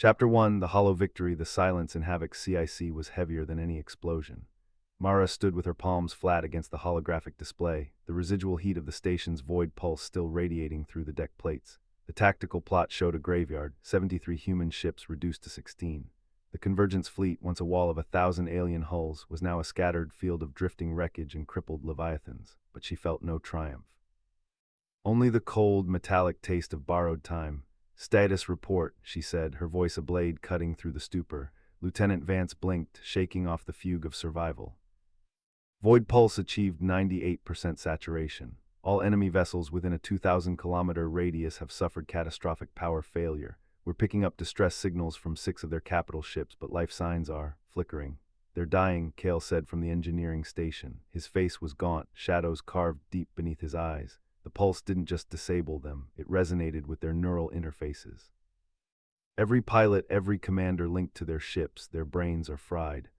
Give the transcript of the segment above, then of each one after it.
Chapter 1, The Hollow Victory. The silence in Havoc's CIC was heavier than any explosion. Mara stood with her palms flat against the holographic display, the residual heat of the station's void pulse still radiating through the deck plates. The tactical plot showed a graveyard, 73 human ships reduced to 16. The Convergence fleet, once a wall of 1,000 alien hulls, was now a scattered field of drifting wreckage and crippled leviathans, but she felt no triumph. Only the cold, metallic taste of borrowed time. "Status report," she said, her voice a blade cutting through the stupor. Lieutenant Vance blinked, shaking off the fugue of survival. Void pulse achieved 98% saturation. All enemy vessels within a 2,000-kilometer radius have suffered catastrophic power failure. We're picking up distress signals from 6 of their capital ships, but life signs are flickering. "They're dying," Cale said from the engineering station. His face was gaunt, shadows carved deep beneath his eyes. The pulse didn't just disable them, it resonated with their neural interfaces. Every pilot, every commander linked to their ships, their brains are fried.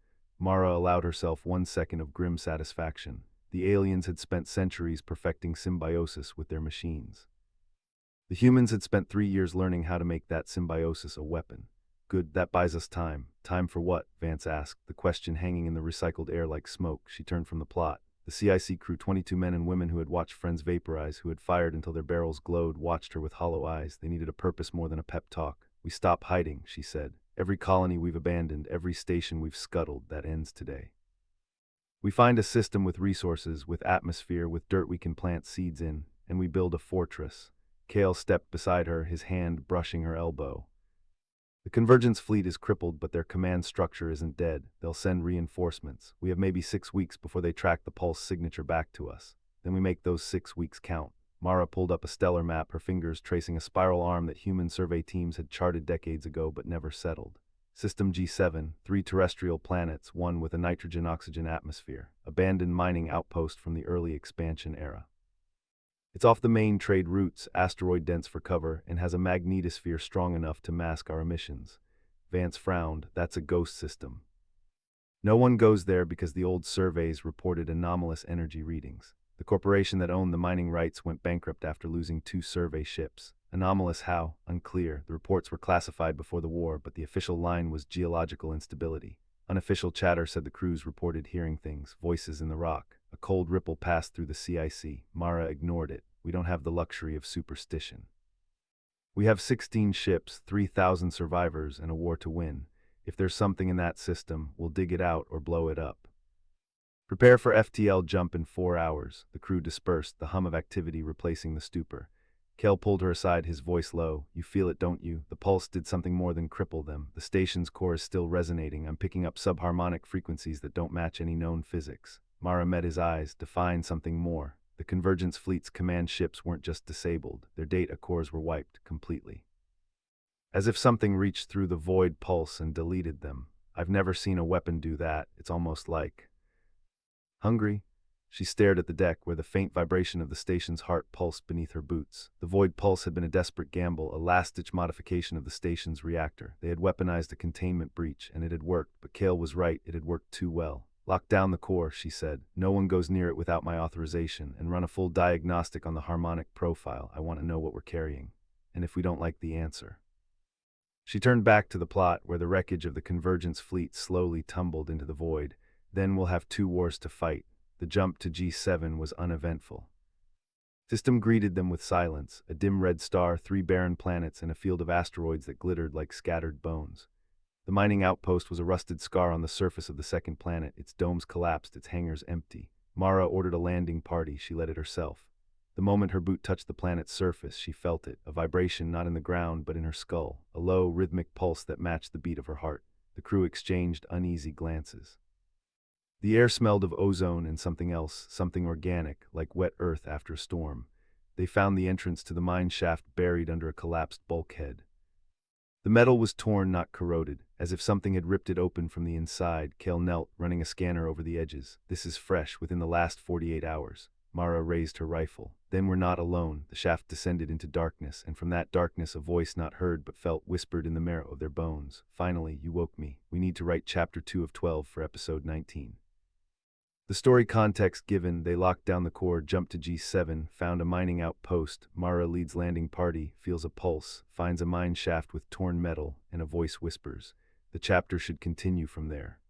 Mara allowed herself 1 second of grim satisfaction. The aliens had spent centuries perfecting symbiosis with their machines. The humans had spent 3 years learning how to make that symbiosis a weapon. "Good, that buys us time." "Time for what?" Vance asked, the question hanging in the recycled air like smoke. She turned from the plot. The CIC crew, 22 men and women who had watched friends vaporize, who had fired until their barrels glowed, watched her with hollow eyes. They needed a purpose more than a pep talk. "We stop hiding," she said. "Every colony we've abandoned, every station we've scuttled, that ends today. We find a system with resources, with atmosphere, with dirt we can plant seeds in, and we build a fortress." Cale stepped beside her, his hand brushing her elbow. "The Convergence fleet is crippled, but their command structure isn't dead. They'll send reinforcements. We have maybe 6 weeks before they track the pulse signature back to us. Then we make those 6 weeks count." Mara pulled up a stellar map, her fingers tracing a spiral arm that human survey teams had charted decades ago but never settled. System G7, 3 terrestrial planets, 1 with a nitrogen-oxygen atmosphere. Abandoned mining outpost from the early expansion era. "It's off the main trade routes, asteroid-dense for cover, and has a magnetosphere strong enough to mask our emissions." Vance frowned. "That's a ghost system. No one goes there because the old surveys reported anomalous energy readings. The corporation that owned the mining rights went bankrupt after losing 2 survey ships. Anomalous how? Unclear. The reports were classified before the war, but the official line was geological instability. Unofficial chatter said the crews reported hearing things, voices in the rock. A cold ripple passed through the CIC. Mara ignored it. "We don't have the luxury of superstition. We have 16 ships, 3,000 survivors, and a war to win. If there's something in that system, we'll dig it out or blow it up. Prepare for FTL jump in 4 hours." The crew dispersed, the hum of activity replacing the stupor. Cale pulled her aside, his voice low. "You feel it, don't you? The pulse did something more than cripple them. The station's core is still resonating. I'm picking up subharmonic frequencies that don't match any known physics." Mara met his eyes, defined something more. The Convergence fleet's command ships weren't just disabled, their data cores were wiped completely. As if something reached through the void pulse and deleted them. "I've never seen a weapon do that. It's almost like..." "Hungry?" She stared at the deck where the faint vibration of the station's heart pulsed beneath her boots. The void pulse had been a desperate gamble, a last-ditch modification of the station's reactor. They had weaponized a containment breach, and it had worked, but Cale was right, it had worked too well. "Lock down the core," she said. "No one goes near it without my authorization, and run a full diagnostic on the harmonic profile. I want to know what we're carrying. And if we don't like the answer." She turned back to the plot, where the wreckage of the Convergence fleet slowly tumbled into the void. "Then we'll have 2 wars to fight." The jump to G7 was uneventful. System greeted them with silence, a dim red star, 3 barren planets, and a field of asteroids that glittered like scattered bones. The mining outpost was a rusted scar on the surface of the second planet, its domes collapsed, its hangars empty. Mara ordered a landing party, she led it herself. The moment her boot touched the planet's surface, she felt it, a vibration not in the ground but in her skull, a low, rhythmic pulse that matched the beat of her heart. The crew exchanged uneasy glances. The air smelled of ozone and something else, something organic, like wet earth after a storm. They found the entrance to the mine shaft buried under a collapsed bulkhead. The metal was torn, not corroded, as if something had ripped it open from the inside. Cale knelt, running a scanner over the edges. "This is fresh, within the last 48 hours. Mara raised her rifle. Then we're not alone. The shaft descended into darkness, and from that darkness a voice not heard but felt whispered in the marrow of their bones. "Finally, you woke me. We need to write chapter 2 of 12 for episode 19. The story context given, they locked down the core, jumped to G7, found a mining outpost. Mara leads landing party, feels a pulse, finds a mine shaft with torn metal, and a voice whispers. The chapter should continue from there.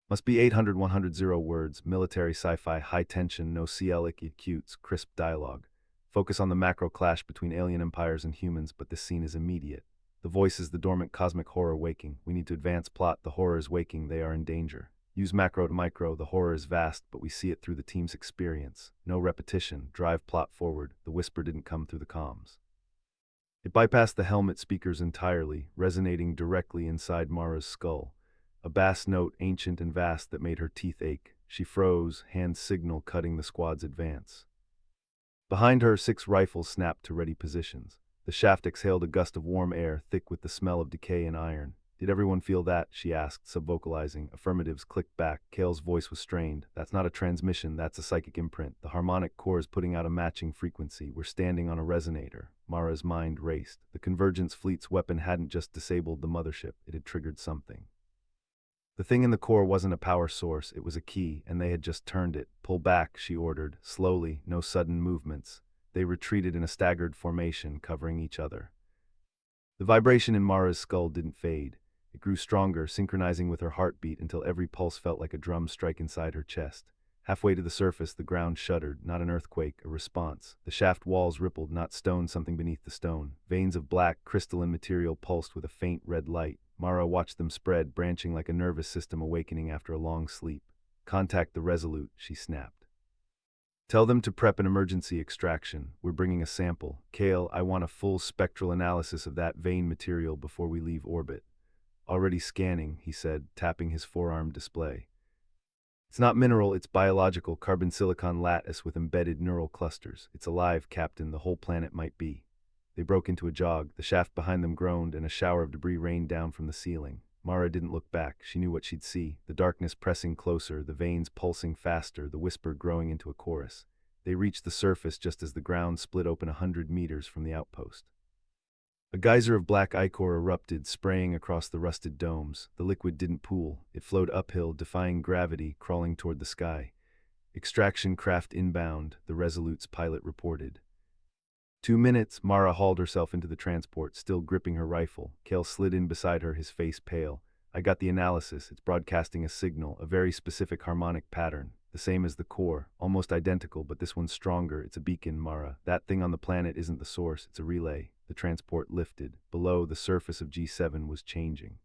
Must be 800 100 words, military sci-fi, high tension, no CL acutes, crisp dialogue. Focus on the macro clash between alien empires and humans, but this scene is immediate. The voice is the dormant cosmic horror waking. We need to advance plot. The horror is waking. They are in danger. Use macro to micro. The horror is vast, but we see it through the team's experience. No repetition. Drive plot forward. The whisper didn't come through the comms. It bypassed the helmet speakers entirely, resonating directly inside Mara's skull. A bass note, ancient and vast, that made her teeth ache. She froze, hand signal cutting the squad's advance. Behind her, 6 rifles snapped to ready positions. The shaft exhaled a gust of warm air, thick with the smell of decay and iron. Did everyone feel that? She asked, subvocalizing. Affirmatives clicked back. Kale's voice was strained. That's not a transmission, that's a psychic imprint. The harmonic core is putting out a matching frequency. We're standing on a resonator. Mara's mind raced. The Convergence fleet's weapon hadn't just disabled the mothership, it had triggered something. The thing in the core wasn't a power source, it was a key, and they had just turned it. Pull back, she ordered, slowly, no sudden movements. They retreated in a staggered formation, covering each other. The vibration in Mara's skull didn't fade. It grew stronger, synchronizing with her heartbeat until every pulse felt like a drum strike inside her chest. Halfway to the surface, the ground shuddered, not an earthquake, a response. The shaft walls rippled, not stone, something beneath the stone. Veins of black, crystalline material pulsed with a faint red light. Mara watched them spread, branching like a nervous system awakening after a long sleep. Contact the Resolute, she snapped. Tell them to prep an emergency extraction. We're bringing a sample. Kale, I want a full spectral analysis of that vein material before we leave orbit. Already scanning, he said, tapping his forearm display. It's not mineral, it's biological, carbon silicon lattice with embedded neural clusters. It's alive, Captain, the whole planet might be. They broke into a jog. The shaft behind them groaned, and a shower of debris rained down from the ceiling. Mara didn't look back. She knew what she'd see. The darkness pressing closer, the veins pulsing faster, the whisper growing into a chorus. They reached the surface just as the ground split open 100 meters from the outpost. A geyser of black ichor erupted, spraying across the rusted domes. The liquid didn't pool. It flowed uphill, defying gravity, crawling toward the sky. Extraction craft inbound, the Resolute's pilot reported. 2 minutes, Mara hauled herself into the transport, still gripping her rifle. Kale slid in beside her, his face pale. I got the analysis. It's broadcasting a signal, a very specific harmonic pattern. The same as the core, almost identical, but this one's stronger. It's a beacon, Mara. That thing on the planet isn't the source, it's a relay. The transport lifted. Below, the surface of G7 was changing.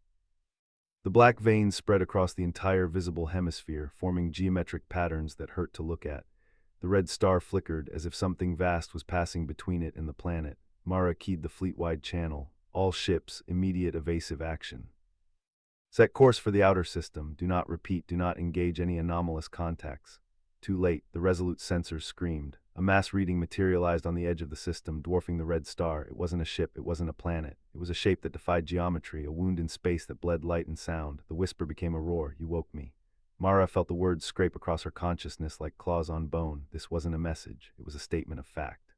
The black veins spread across the entire visible hemisphere, forming geometric patterns that hurt to look at. The red star flickered as if something vast was passing between it and the planet. Mara keyed the fleet-wide channel. All ships, immediate evasive action. Set course for the outer system. Do not repeat, do not engage any anomalous contacts. Too late, the Resolute sensors screamed. A mass reading materialized on the edge of the system, dwarfing the red star. It wasn't a ship, it wasn't a planet. It was a shape that defied geometry, a wound in space that bled light and sound. The whisper became a roar. You woke me. Mara felt the words scrape across her consciousness like claws on bone. This wasn't a message, it was a statement of fact.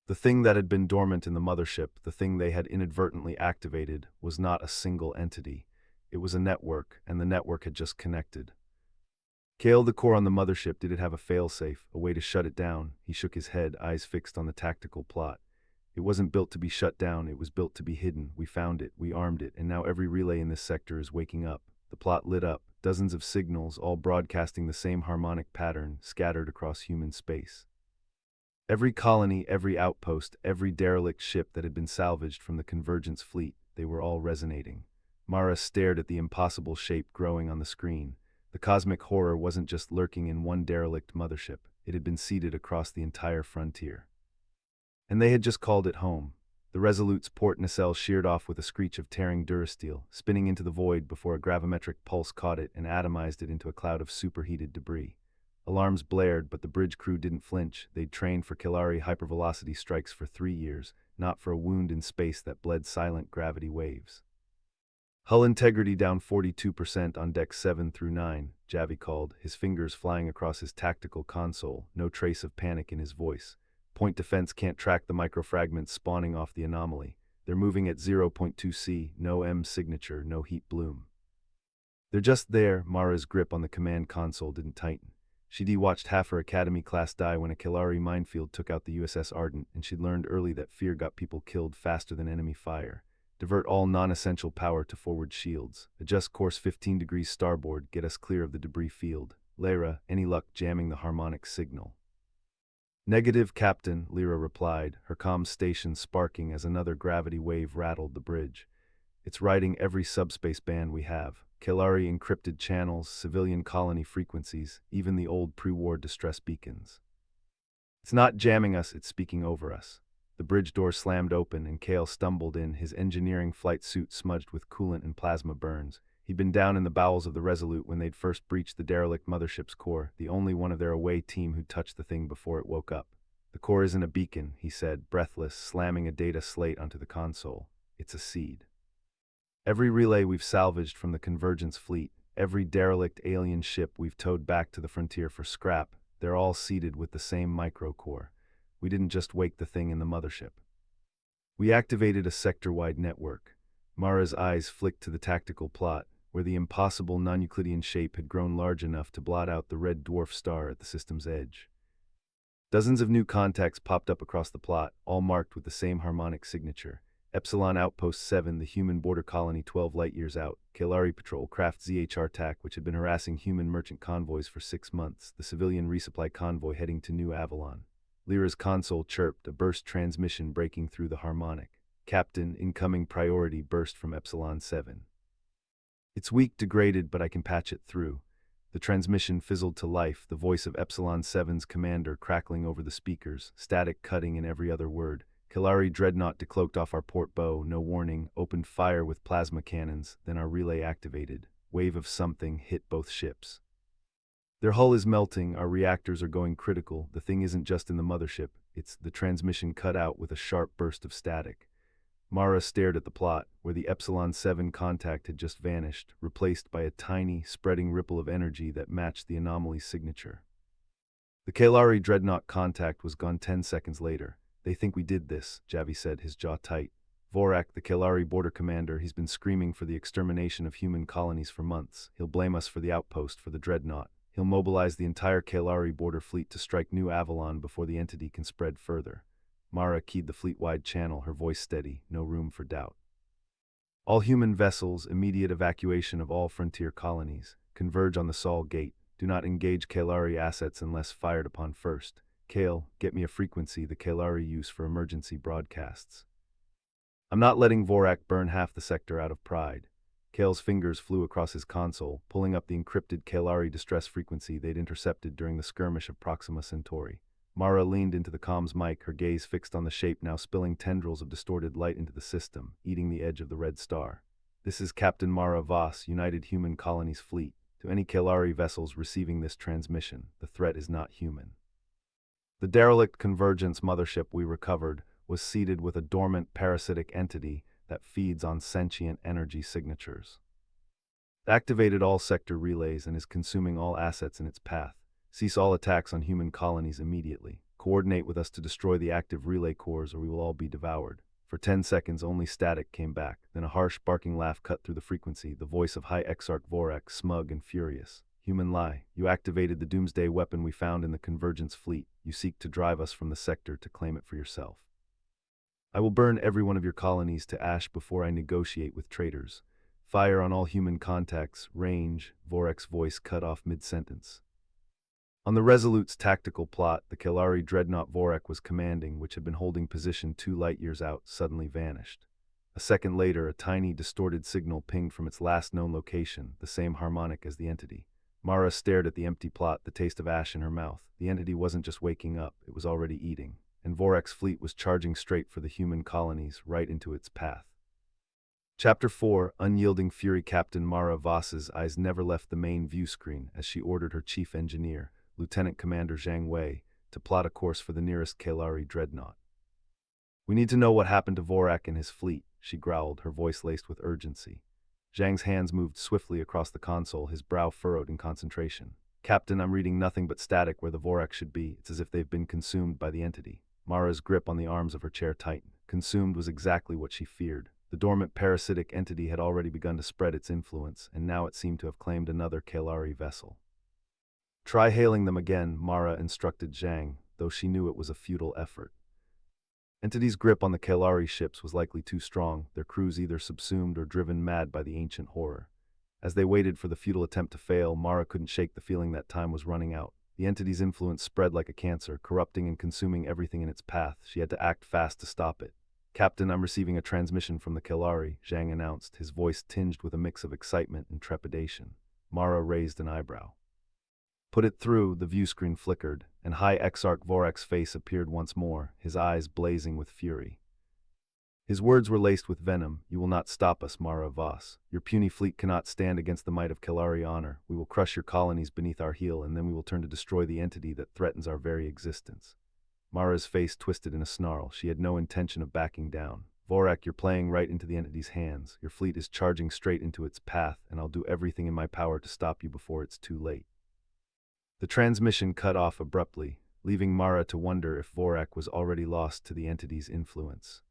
The thing that had been dormant in the mothership, the thing they had inadvertently activated, was not a single entity. It was a network, and the network had just connected. Kale, the core on the mothership, did it have a failsafe, a way to shut it down? He shook his head, eyes fixed on the tactical plot. It wasn't built to be shut down, it was built to be hidden. We found it, we armed it, and now every relay in this sector is waking up. The plot lit up, dozens of signals, all broadcasting the same harmonic pattern, scattered across human space. Every colony, every outpost, every derelict ship that had been salvaged from the Convergence fleet, they were all resonating. Mara stared at the impossible shape growing on the screen. The cosmic horror wasn't just lurking in one derelict mothership, it had been seeded across the entire frontier. And they had just called it home. The Resolute's port nacelle sheared off with a screech of tearing durasteel, spinning into the void before a gravimetric pulse caught it and atomized it into a cloud of superheated debris. Alarms blared, but the bridge crew didn't flinch. They'd trained for Killari hypervelocity strikes for 3 years, not for a wound in space that bled silent gravity waves. Hull integrity down 42% on decks 7 through 9, Javi called, his fingers flying across his tactical console, no trace of panic in his voice. Point defense can't track the microfragments spawning off the anomaly. They're moving at 0.2 C, no M signature, no heat bloom. They're just there. Mara's grip on the command console didn't tighten. She'd watched half her Academy class die when a Kelari minefield took out the USS Ardent, and she'd learned early that fear got people killed faster than enemy fire. Divert all non-essential power to forward shields. Adjust course 15 degrees starboard, get us clear of the debris field. Lyra, any luck jamming the harmonic signal? Negative, Captain, Lyra replied, her comm station sparking as another gravity wave rattled the bridge. It's riding every subspace band we have. Kelari encrypted channels, civilian colony frequencies, even the old pre-war distress beacons. It's not jamming us, it's speaking over us. The bridge door slammed open and Kale stumbled in, his engineering flight suit smudged with coolant and plasma burns. He'd been down in the bowels of the Resolute when they'd first breached the derelict Mothership's core, the only one of their away team who'd touched the thing before it woke up. The core isn't a beacon, he said, breathless, slamming a data slate onto the console. It's a seed. Every relay we've salvaged from the Convergence fleet, every derelict alien ship we've towed back to the frontier for scrap, they're all seeded with the same microcore. We didn't just wake the thing in the Mothership. We activated a sector-wide network. Mara's eyes flicked to the tactical plot, where the impossible non-Euclidean shape had grown large enough to blot out the red dwarf star at the system's edge. Dozens of new contacts popped up across the plot, all marked with the same harmonic signature. Epsilon Outpost 7, the human border colony 12 light-years out. Kelari Patrol Craft ZHR TAC, which had been harassing human merchant convoys for 6 months. The civilian resupply convoy heading to New Avalon. Lyra's console chirped, a burst transmission breaking through the harmonic. Captain, incoming priority burst from Epsilon 7. It's weak, degraded, but I can patch it through. The transmission fizzled to life, the voice of Epsilon 7's commander crackling over the speakers, static cutting in every other word. Kelari Dreadnought decloaked off our port bow, no warning, opened fire with plasma cannons, then our relay activated. Wave of something hit both ships. Their hull is melting, our reactors are going critical. The thing isn't just in the Mothership, it's the transmission cut out with a sharp burst of static. Mara stared at the plot, where the Epsilon 7 contact had just vanished, replaced by a tiny, spreading ripple of energy that matched the anomaly's signature. The Kelari Dreadnought contact was gone 10 seconds later. They think we did this, Javi said, his jaw tight. Vorak, the Kelari border commander, he's been screaming for the extermination of human colonies for months. He'll blame us for the outpost, for the Dreadnought. He'll mobilize the entire Kelari border fleet to strike New Avalon before the entity can spread further. Mara keyed the fleet-wide channel, her voice steady, no room for doubt. All human vessels, immediate evacuation of all frontier colonies. Converge on the Sol Gate. Do not engage Kelari assets unless fired upon first. Kale, get me a frequency the Kelari use for emergency broadcasts. I'm not letting Vorak burn half the sector out of pride. Kale's fingers flew across his console, pulling up the encrypted Kelari distress frequency they'd intercepted during the skirmish of Proxima Centauri. Mara leaned into the comms mic, her gaze fixed on the shape now spilling tendrils of distorted light into the system, eating the edge of the red star. This is Captain Mara Voss, United Human Colonies Fleet. To any Kelari vessels receiving this transmission, the threat is not human. The derelict Convergence Mothership we recovered was seeded with a dormant parasitic entity that feeds on sentient energy signatures. It activated all sector relays and is consuming all assets in its path. Cease all attacks on human colonies immediately. Coordinate with us to destroy the active relay cores or we will all be devoured. For 10 seconds only static came back, then a harsh barking laugh cut through the frequency, the voice of High Exarch Vorak, smug and furious. Human lie, you activated the doomsday weapon we found in the Convergence fleet. You seek to drive us from the sector to claim it for yourself. I will burn every one of your colonies to ash before I negotiate with traitors. Fire on all human contacts, range, Vorak's voice cut off mid-sentence. On the Resolute's tactical plot, the Kelari Dreadnought Vorak was commanding, which had been holding position 2 light-years out, suddenly vanished. A second later, a tiny, distorted signal pinged from its last known location, the same harmonic as the entity. Mara stared at the empty plot, the taste of ash in her mouth. The entity wasn't just waking up, it was already eating. And Vorak's fleet was charging straight for the human colonies, right into its path. Chapter 4, Unyielding Fury. Captain Mara Voss's eyes never left the main view screen as she ordered her chief engineer, Lieutenant Commander Zhang Wei, to plot a course for the nearest Kelari dreadnought. We need to know what happened to Vorak and his fleet, she growled, her voice laced with urgency. Zhang's hands moved swiftly across the console, his brow furrowed in concentration. Captain, I'm reading nothing but static where the Vorak should be. It's as if they've been consumed by the entity. Mara's grip on the arms of her chair tightened. Consumed was exactly what she feared. The dormant parasitic entity had already begun to spread its influence, and now it seemed to have claimed another Kalari vessel. Try hailing them again, Mara instructed Zhang, though she knew it was a futile effort. Entity's grip on the Kalari ships was likely too strong, their crews either subsumed or driven mad by the ancient horror. As they waited for the futile attempt to fail, Mara couldn't shake the feeling that time was running out. The entity's influence spread like a cancer, corrupting and consuming everything in its path. She had to act fast to stop it. "Captain, I'm receiving a transmission from the Kalari," Zhang announced, his voice tinged with a mix of excitement and trepidation. Mara raised an eyebrow. "Put it through." The view screen flickered, and High Exarch Vorak's face appeared once more, his eyes blazing with fury. His words were laced with venom. "You will not stop us, Mara Voss. Your puny fleet cannot stand against the might of Kalari honor. We will crush your colonies beneath our heel, and then we will turn to destroy the entity that threatens our very existence." Mara's face twisted in a snarl. She had no intention of backing down. "Vorak, you're playing right into the entity's hands. Your fleet is charging straight into its path, and I'll do everything in my power to stop you before it's too late." The transmission cut off abruptly, leaving Mara to wonder if Vorak was already lost to the entity's influence.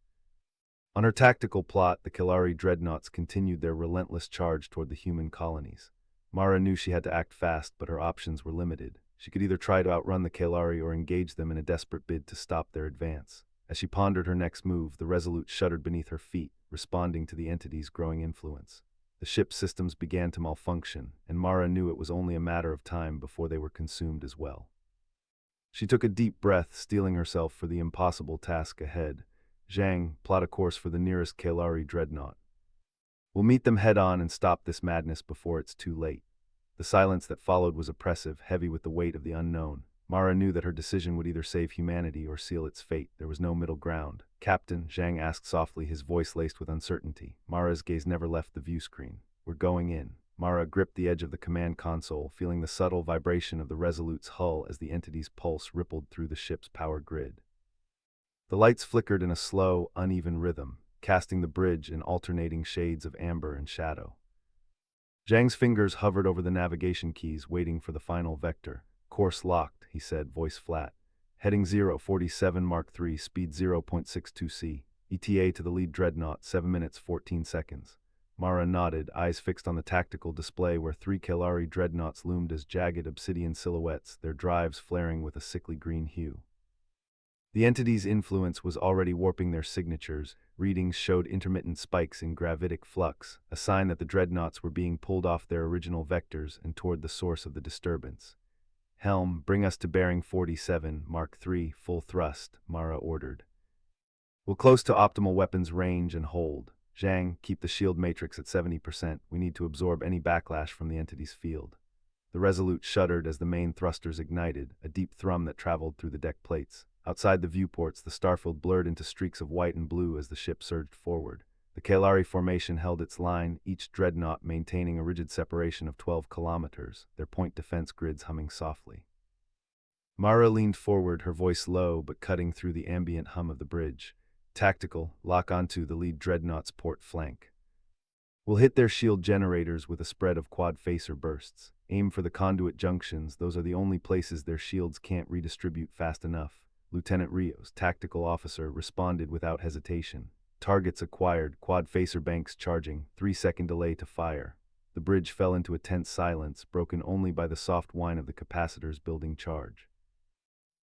On her tactical plot, the Kalari dreadnoughts continued their relentless charge toward the human colonies. Mara knew she had to act fast, but her options were limited. She could either try to outrun the Kalari or engage them in a desperate bid to stop their advance. As she pondered her next move, the Resolute shuddered beneath her feet, responding to the entity's growing influence. The ship's systems began to malfunction, and Mara knew it was only a matter of time before they were consumed as well. She took a deep breath, steeling herself for the impossible task ahead. "Zhang, plot a course for the nearest Kalari dreadnought. We'll meet them head-on and stop this madness before it's too late." The silence that followed was oppressive, heavy with the weight of the unknown. Mara knew that her decision would either save humanity or seal its fate. There was no middle ground. "Captain," Zhang asked softly, his voice laced with uncertainty. Mara's gaze never left the view screen. "We're going in." Mara gripped the edge of the command console, feeling the subtle vibration of the Resolute's hull as the entity's pulse rippled through the ship's power grid. The lights flickered in a slow, uneven rhythm, casting the bridge in alternating shades of amber and shadow. Zhang's fingers hovered over the navigation keys, waiting for the final vector. "Course locked," he said, voice flat. "Heading 047 Mark III, speed 0.62 c. ETA to the lead dreadnought, 7 minutes 14 seconds. Mara nodded, eyes fixed on the tactical display where 3 Kalari dreadnoughts loomed as jagged obsidian silhouettes, their drives flaring with a sickly green hue. The entity's influence was already warping their signatures. Readings showed intermittent spikes in gravitic flux, a sign that the dreadnoughts were being pulled off their original vectors and toward the source of the disturbance. "Helm, bring us to bearing 47, Mark III, full thrust," Mara ordered. "We'll close to optimal weapons range and hold. Zhang, keep the shield matrix at 70%. We need to absorb any backlash from the entity's field." The Resolute shuddered as the main thrusters ignited, a deep thrum that traveled through the deck plates. Outside the viewports, the starfield blurred into streaks of white and blue as the ship surged forward. The Kalari formation held its line, each dreadnought maintaining a rigid separation of 12 kilometers, their point defense grids humming softly. Mara leaned forward, her voice low but cutting through the ambient hum of the bridge. "Tactical, lock onto the lead dreadnought's port flank. We'll hit their shield generators with a spread of quad-facer bursts. Aim for the conduit junctions, those are the only places their shields can't redistribute fast enough." Lieutenant Rios, tactical officer, responded without hesitation. "Targets acquired, quad-facer banks charging, 3-second delay to fire." The bridge fell into a tense silence, broken only by the soft whine of the capacitors building charge.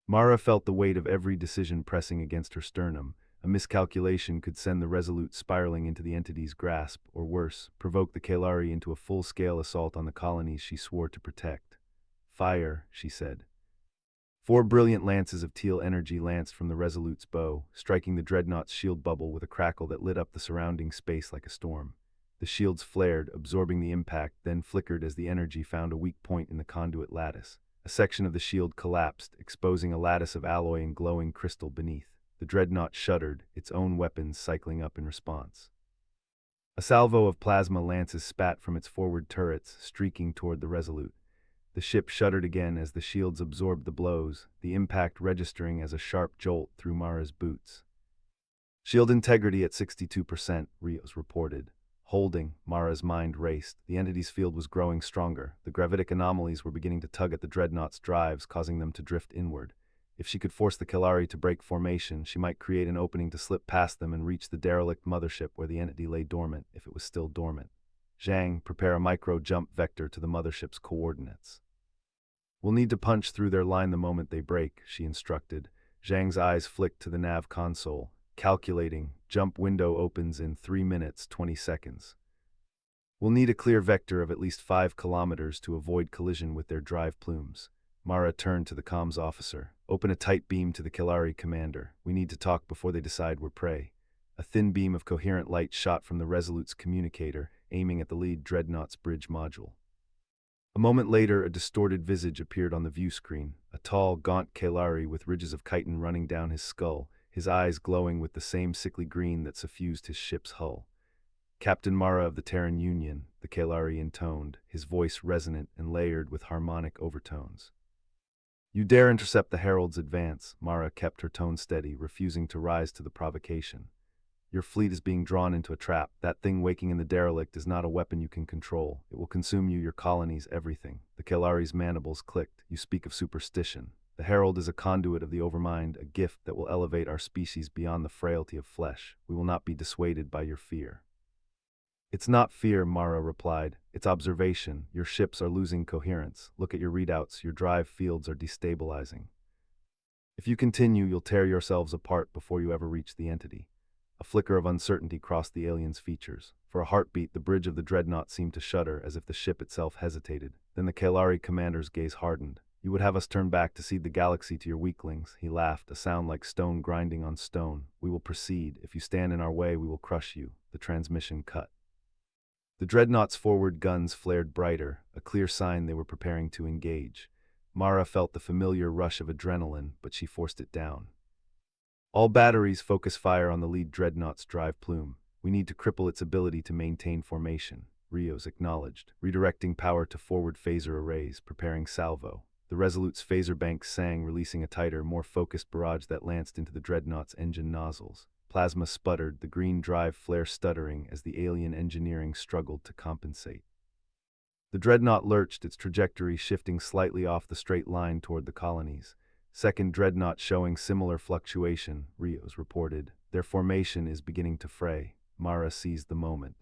Mara felt the weight of every decision pressing against her sternum. A miscalculation could send the Resolute spiraling into the entity's grasp, or worse, provoke the Kalari into a full-scale assault on the colonies she swore to protect. "Fire," she said. 4 brilliant lances of teal energy lanced from the Resolute's bow, striking the dreadnought's shield bubble with a crackle that lit up the surrounding space like a storm. The shields flared, absorbing the impact, then flickered as the energy found a weak point in the conduit lattice. A section of the shield collapsed, exposing a lattice of alloy and glowing crystal beneath. The dreadnought shuddered, its own weapons cycling up in response. A salvo of plasma lances spat from its forward turrets, streaking toward the Resolute. The ship shuddered again as the shields absorbed the blows, the impact registering as a sharp jolt through Mara's boots. "Shield integrity at 62%, Rios reported. "Holding," Mara's mind raced. The entity's field was growing stronger. The gravitic anomalies were beginning to tug at the dreadnought's drives, causing them to drift inward. If she could force the Kelari to break formation, she might create an opening to slip past them and reach the derelict mothership where the entity lay dormant, if it was still dormant. Zhang, prepare a micro-jump vector to the mothership's coordinates. We'll need to punch through their line the moment they break, she instructed. Zhang's eyes flicked to the nav console. Calculating, jump window opens in 3 minutes, 20 seconds. We'll need a clear vector of at least 5 kilometers to avoid collision with their drive plumes. Mara turned to the comms officer. Open a tight beam to the Kelari commander. We need to talk before they decide we're prey. A thin beam of coherent light shot from the Resolute's communicator, aiming at the lead dreadnought's bridge module. A moment later, a distorted visage appeared on the view screen, a tall, gaunt Kelari with ridges of chitin running down his skull, his eyes glowing with the same sickly green that suffused his ship's hull. Captain Mara of the Terran Union, the Kelari intoned, his voice resonant and layered with harmonic overtones. You dare intercept the Herald's advance, Mara kept her tone steady, refusing to rise to the provocation. Your fleet is being drawn into a trap. That thing waking in the derelict is not a weapon you can control. It will consume you, your colonies, everything. The Kelari's mandibles clicked. You speak of superstition. The Herald is a conduit of the Overmind, a gift that will elevate our species beyond the frailty of flesh. We will not be dissuaded by your fear. It's not fear, Mara replied. It's observation. Your ships are losing coherence. Look at your readouts. Your drive fields are destabilizing. If you continue, you'll tear yourselves apart before you ever reach the entity. A flicker of uncertainty crossed the alien's features. For a heartbeat, the bridge of the dreadnought seemed to shudder, as if the ship itself hesitated. Then the Kelari commander's gaze hardened. You would have us turn back to cede the galaxy to your weaklings, he laughed, a sound like stone grinding on stone. We will proceed. If you stand in our way, we will crush you. The transmission cut. The dreadnought's forward guns flared brighter, a clear sign they were preparing to engage. Mara felt the familiar rush of adrenaline, but she forced it down. All batteries focus fire on the lead dreadnought's drive plume. We need to cripple its ability to maintain formation, Rios acknowledged, redirecting power to forward phaser arrays, preparing salvo. The Resolute's phaser banks sang, releasing a tighter, more focused barrage that lanced into the dreadnought's engine nozzles. Plasma sputtered, the green drive flare stuttering as the alien engineering struggled to compensate. The dreadnought lurched, its trajectory shifting slightly off the straight line toward the colonies. Second dreadnought showing similar fluctuation, Rios reported. Their formation is beginning to fray. Mara seized the moment.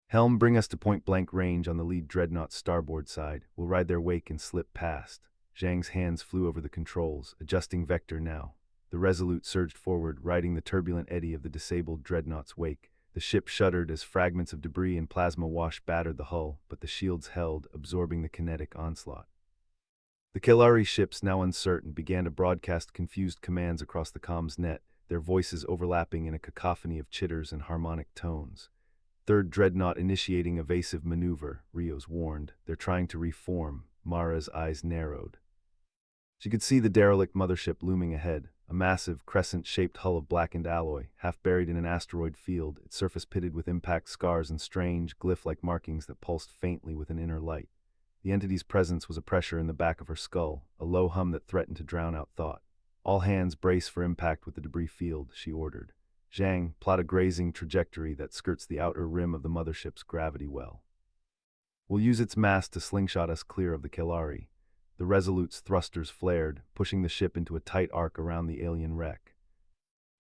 Helm, bring us to point-blank range on the lead dreadnought's starboard side. We'll ride their wake and slip past. Zhang's hands flew over the controls, adjusting vector now. The Resolute surged forward, riding the turbulent eddy of the disabled dreadnought's wake. The ship shuddered as fragments of debris and plasma wash battered the hull, but the shields held, absorbing the kinetic onslaught. The Kelari ships, now uncertain, began to broadcast confused commands across the comms net, their voices overlapping in a cacophony of chitters and harmonic tones. Third dreadnought initiating evasive maneuver, Rios warned. They're trying to reform. Mara's eyes narrowed. She could see the derelict mothership looming ahead, a massive, crescent-shaped hull of blackened alloy, half buried in an asteroid field, its surface pitted with impact scars and strange, glyph-like markings that pulsed faintly with an inner light. The entity's presence was a pressure in the back of her skull, a low hum that threatened to drown out thought. All hands brace for impact with the debris field, she ordered. Zhang, plot a grazing trajectory that skirts the outer rim of the mothership's gravity well. We'll use its mass to slingshot us clear of the Kelari. The Resolute's thrusters flared, pushing the ship into a tight arc around the alien wreck.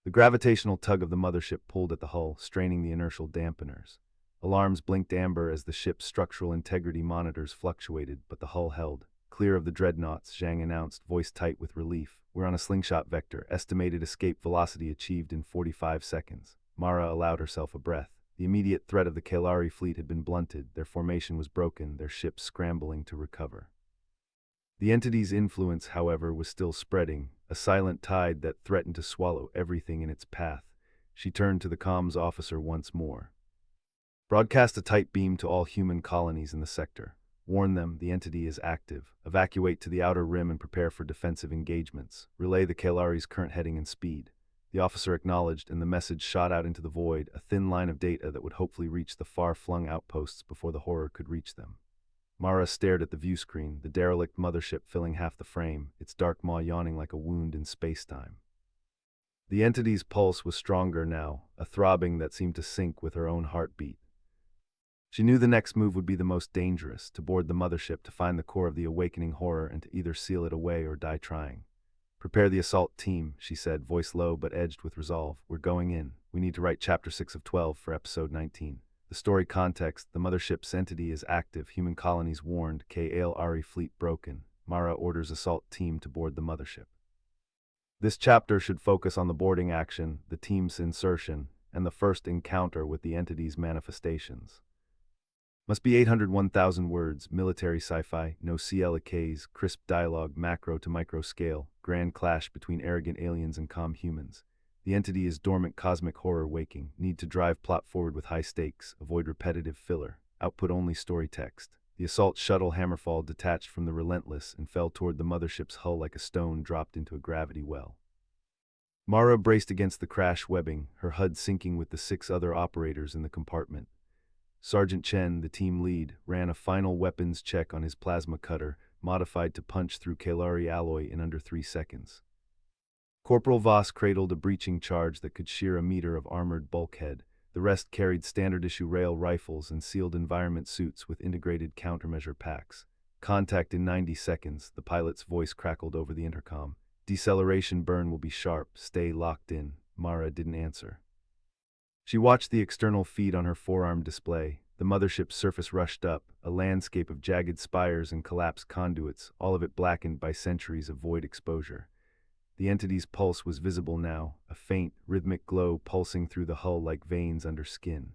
The gravitational tug of the mothership pulled at the hull, straining the inertial dampeners. Alarms blinked amber as the ship's structural integrity monitors fluctuated, but the hull held. Clear of the dreadnoughts, Zhang announced, voice tight with relief. We're on a slingshot vector, estimated escape velocity achieved in 45 seconds. Mara allowed herself a breath. The immediate threat of the Kelari fleet had been blunted, their formation was broken, their ships scrambling to recover. The entity's influence, however, was still spreading, a silent tide that threatened to swallow everything in its path. She turned to the comms officer once more. Broadcast a tight beam to all human colonies in the sector. Warn them the entity is active. Evacuate to the outer rim and prepare for defensive engagements. Relay the Kelari's current heading and speed. The officer acknowledged, and the message shot out into the void, a thin line of data that would hopefully reach the far-flung outposts before the horror could reach them. Mara stared at the view screen, the derelict mothership filling half the frame, its dark maw yawning like a wound in space-time. The entity's pulse was stronger now, a throbbing that seemed to sync with her own heartbeat. She knew the next move would be the most dangerous, to board the mothership to find the core of the awakening horror and to either seal it away or die trying. Prepare the assault team, she said, voice low but edged with resolve. We're going in. We need to write Chapter 6 of 12 for Episode 19. The story context: the Mothership's entity is active, human colonies warned, KALRE fleet broken. Mara orders assault team to board the Mothership. This chapter should focus on the boarding action, the team's insertion, and the first encounter with the entity's manifestations. Must be 801,000 words, military sci-fi, no CLKs, crisp dialogue, macro to micro scale, grand clash between arrogant aliens and calm humans. The entity is dormant cosmic horror waking, need to drive plot forward with high stakes, avoid repetitive filler, output only story text. The assault shuttle Hammerfall detached from the Relentless and fell toward the mothership's hull like a stone dropped into a gravity well. Mara braced against the crash webbing, her HUD syncing with the 6 other operators in the compartment. Sergeant Chen, the team lead, ran a final weapons check on his plasma cutter, modified to punch through Kalari alloy in under 3 seconds. Corporal Voss cradled a breaching charge that could shear a meter of armored bulkhead. The rest carried standard-issue rail rifles and sealed environment suits with integrated countermeasure packs. Contact in 90 seconds, the pilot's voice crackled over the intercom. Deceleration burn will be sharp, stay locked in. Mara didn't answer. She watched the external feed on her forearm display. The mothership's surface rushed up, a landscape of jagged spires and collapsed conduits, all of it blackened by centuries of void exposure. The entity's pulse was visible now, a faint, rhythmic glow pulsing through the hull like veins under skin.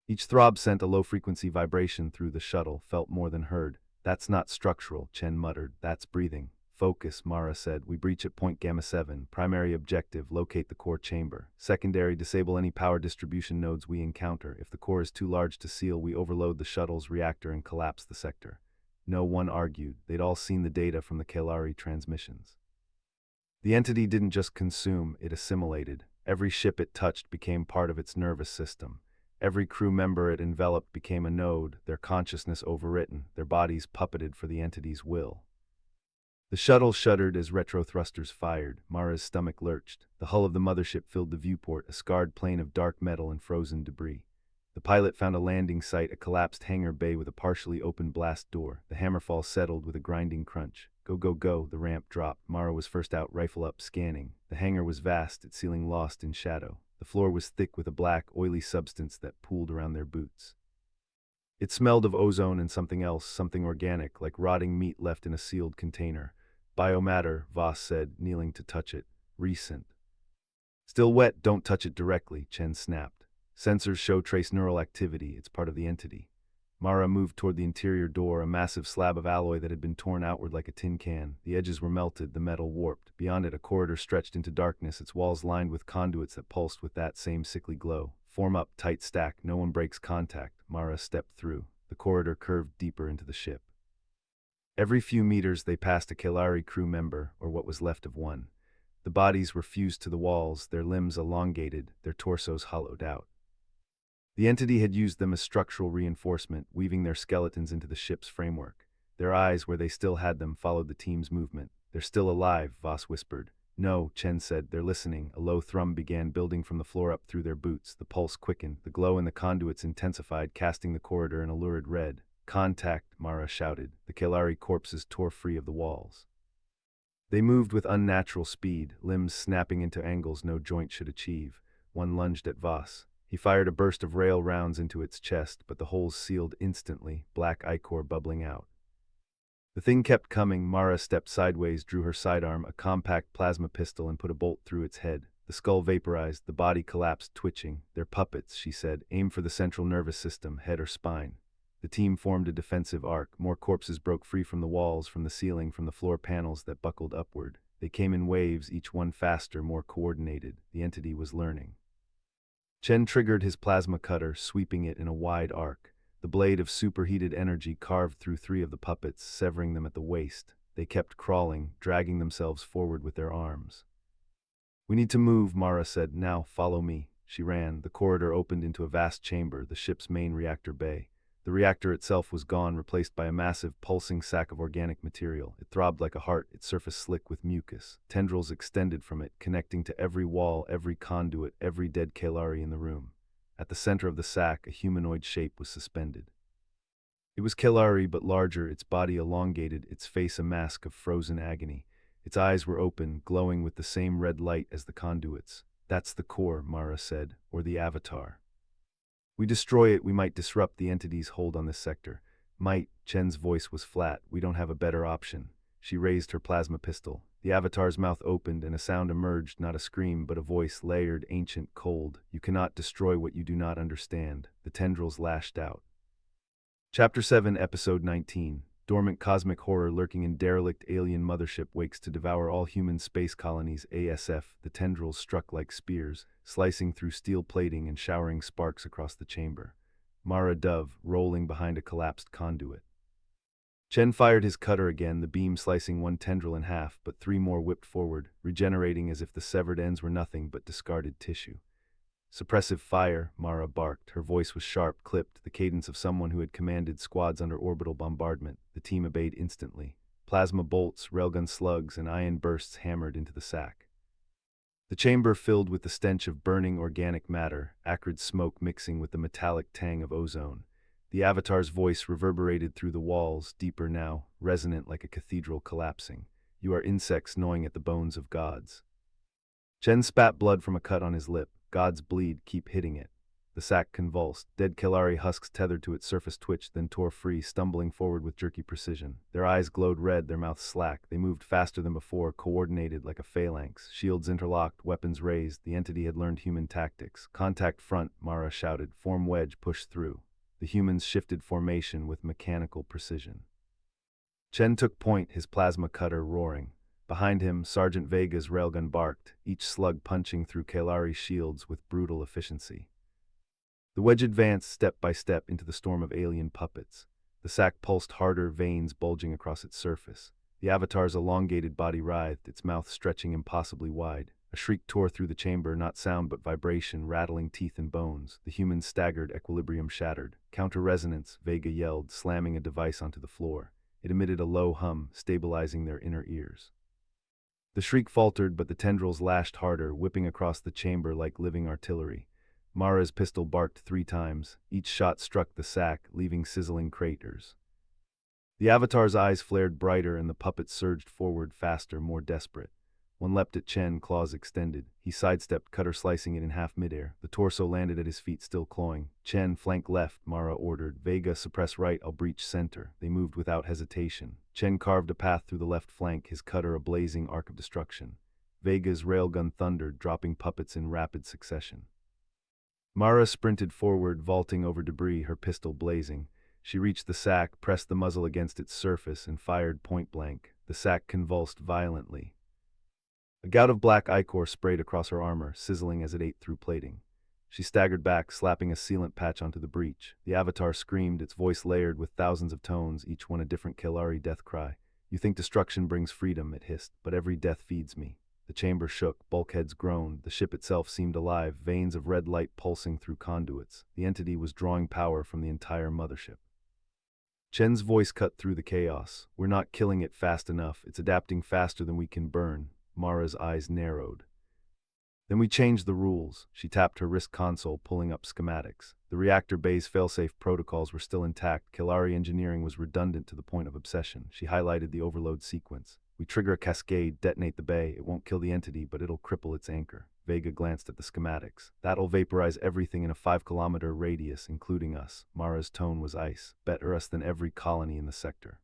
Each throb sent a low-frequency vibration through the shuttle, felt more than heard. That's not structural, Chen muttered. That's breathing. Focus, Mara said. We breach at point Gamma 7. Primary objective, locate the core chamber. Secondary, disable any power distribution nodes we encounter. If the core is too large to seal, we overload the shuttle's reactor and collapse the sector. No one argued. They'd all seen the data from the Kalari transmissions. The entity didn't just consume, it assimilated. Every ship it touched became part of its nervous system. Every crew member it enveloped became a node, their consciousness overwritten, their bodies puppeted for the entity's will. The shuttle shuddered as retro thrusters fired. Mara's stomach lurched. The hull of the mothership filled the viewport, a scarred plain of dark metal and frozen debris. The pilot found a landing site, a collapsed hangar bay with a partially open blast door. The Hammerfall settled with a grinding crunch. Go, go, go, the ramp dropped. Mara was first out, rifle up, scanning. The hangar was vast, its ceiling lost in shadow. The floor was thick with a black, oily substance that pooled around their boots. It smelled of ozone and something else, something organic, like rotting meat left in a sealed container. Biomatter, Voss said, kneeling to touch it. Recent. Still wet, don't touch it directly, Chen snapped. Sensors show trace neural activity, it's part of the entity. Mara moved toward the interior door, a massive slab of alloy that had been torn outward like a tin can. The edges were melted, the metal warped. Beyond it, a corridor stretched into darkness, its walls lined with conduits that pulsed with that same sickly glow. Form up, tight stack, no one breaks contact. Mara stepped through. The corridor curved deeper into the ship. Every few meters they passed a Kalari crew member, or what was left of one. The bodies were fused to the walls, their limbs elongated, their torsos hollowed out. The entity had used them as structural reinforcement, weaving their skeletons into the ship's framework. Their eyes, where they still had them, followed the team's movement. They're still alive, Voss whispered. No, Chen said, they're listening. A low thrum began building from the floor up through their boots. The pulse quickened, the glow in the conduits intensified, casting the corridor in a lurid red. Contact, Mara shouted. The Kalari corpses tore free of the walls. They moved with unnatural speed, limbs snapping into angles no joint should achieve. One lunged at Voss. He fired a burst of rail rounds into its chest, but the holes sealed instantly, black ichor bubbling out. The thing kept coming. Mara stepped sideways, drew her sidearm, a compact plasma pistol, and put a bolt through its head. The skull vaporized, the body collapsed, twitching. They're puppets, she said. Aim for the central nervous system, head or spine. The team formed a defensive arc. More corpses broke free from the walls, from the ceiling, from the floor panels that buckled upward. They came in waves, each one faster, more coordinated. The entity was learning. Chen triggered his plasma cutter, sweeping it in a wide arc. The blade of superheated energy carved through 3 of the puppets, severing them at the waist. They kept crawling, dragging themselves forward with their arms. We need to move, Mara said. Now, follow me. She ran. The corridor opened into a vast chamber, the ship's main reactor bay. The reactor itself was gone, replaced by a massive, pulsing sack of organic material. It throbbed like a heart, its surface slick with mucus. Tendrils extended from it, connecting to every wall, every conduit, every dead Kalari in the room. At the center of the sack, a humanoid shape was suspended. It was Kalari, but larger, its body elongated, its face a mask of frozen agony. Its eyes were open, glowing with the same red light as the conduits. That's the core, Mara said, or the avatar. We destroy it, we might disrupt the entity's hold on this sector. Might, Chen's voice was flat, we don't have a better option. She raised her plasma pistol. The avatar's mouth opened and a sound emerged, not a scream, but a voice layered, ancient, cold. You cannot destroy what you do not understand. The tendrils lashed out. Chapter 7, Episode 19. Dormant cosmic horror lurking in derelict alien mothership wakes to devour all human space colonies. ASF, the tendrils struck like spears, slicing through steel plating and showering sparks across the chamber. Mara Dove, rolling behind a collapsed conduit. Chen fired his cutter again, the beam slicing one tendril in half, but three more whipped forward, regenerating as if the severed ends were nothing but discarded tissue. Suppressive fire, Mara barked. Her voice was sharp, clipped, the cadence of someone who had commanded squads under orbital bombardment. The team obeyed instantly. Plasma bolts, railgun slugs, and ion bursts hammered into the sack. The chamber filled with the stench of burning organic matter, acrid smoke mixing with the metallic tang of ozone. The avatar's voice reverberated through the walls, deeper now, resonant like a cathedral collapsing. You are insects gnawing at the bones of gods. Chen spat blood from a cut on his lip. Gods bleed, keep hitting it. The sack convulsed. Dead Kelari husks tethered to its surface twitched, then tore free, stumbling forward with jerky precision. Their eyes glowed red, their mouths slack. They moved faster than before, coordinated like a phalanx. Shields interlocked, weapons raised. The entity had learned human tactics. Contact front, Mara shouted. Form wedge, push through. The humans shifted formation with mechanical precision. Chen took point, his plasma cutter roaring. Behind him, Sergeant Vega's railgun barked, each slug punching through Kelari's shields with brutal efficiency. The wedge advanced step by step into the storm of alien puppets. The sack pulsed harder, veins bulging across its surface. The avatar's elongated body writhed, its mouth stretching impossibly wide. A shriek tore through the chamber, not sound but vibration, rattling teeth and bones. The humans staggered, equilibrium shattered. Counter-resonance, Vega yelled, slamming a device onto the floor. It emitted a low hum, stabilizing their inner ears. The shriek faltered, but the tendrils lashed harder, whipping across the chamber like living artillery. Mara's pistol barked 3 times. Each shot struck the sack, leaving sizzling craters. The avatar's eyes flared brighter and the puppet surged forward faster, more desperate. One leapt at Chen, claws extended. He sidestepped, cutter slicing it in half midair. The torso landed at his feet, still clawing. Chen, flank left, Mara ordered. Vega, suppress right, I'll breach center. They moved without hesitation. Chen carved a path through the left flank, his cutter a blazing arc of destruction. Vega's railgun thundered, dropping puppets in rapid succession. Mara sprinted forward, vaulting over debris, her pistol blazing. She reached the sack, pressed the muzzle against its surface, and fired point blank. The sack convulsed violently. A gout of black ichor sprayed across her armor, sizzling as it ate through plating. She staggered back, slapping a sealant patch onto the breach. The avatar screamed, its voice layered with thousands of tones, each one a different Kelari death cry. You think destruction brings freedom, it hissed, but every death feeds me. The chamber shook, bulkheads groaned, the ship itself seemed alive, veins of red light pulsing through conduits. The entity was drawing power from the entire mothership. Chen's voice cut through the chaos. We're not killing it fast enough, it's adapting faster than we can burn. Mara's eyes narrowed. Then we changed the rules. She tapped her wrist console, pulling up schematics. The reactor bay's failsafe protocols were still intact. Kelari engineering was redundant to the point of obsession. She highlighted the overload sequence. We trigger a cascade, detonate the bay. It won't kill the entity, but it'll cripple its anchor. Vega glanced at the schematics. That'll vaporize everything in a 5-kilometer radius, including us. Mara's tone was ice. Better us than every colony in the sector.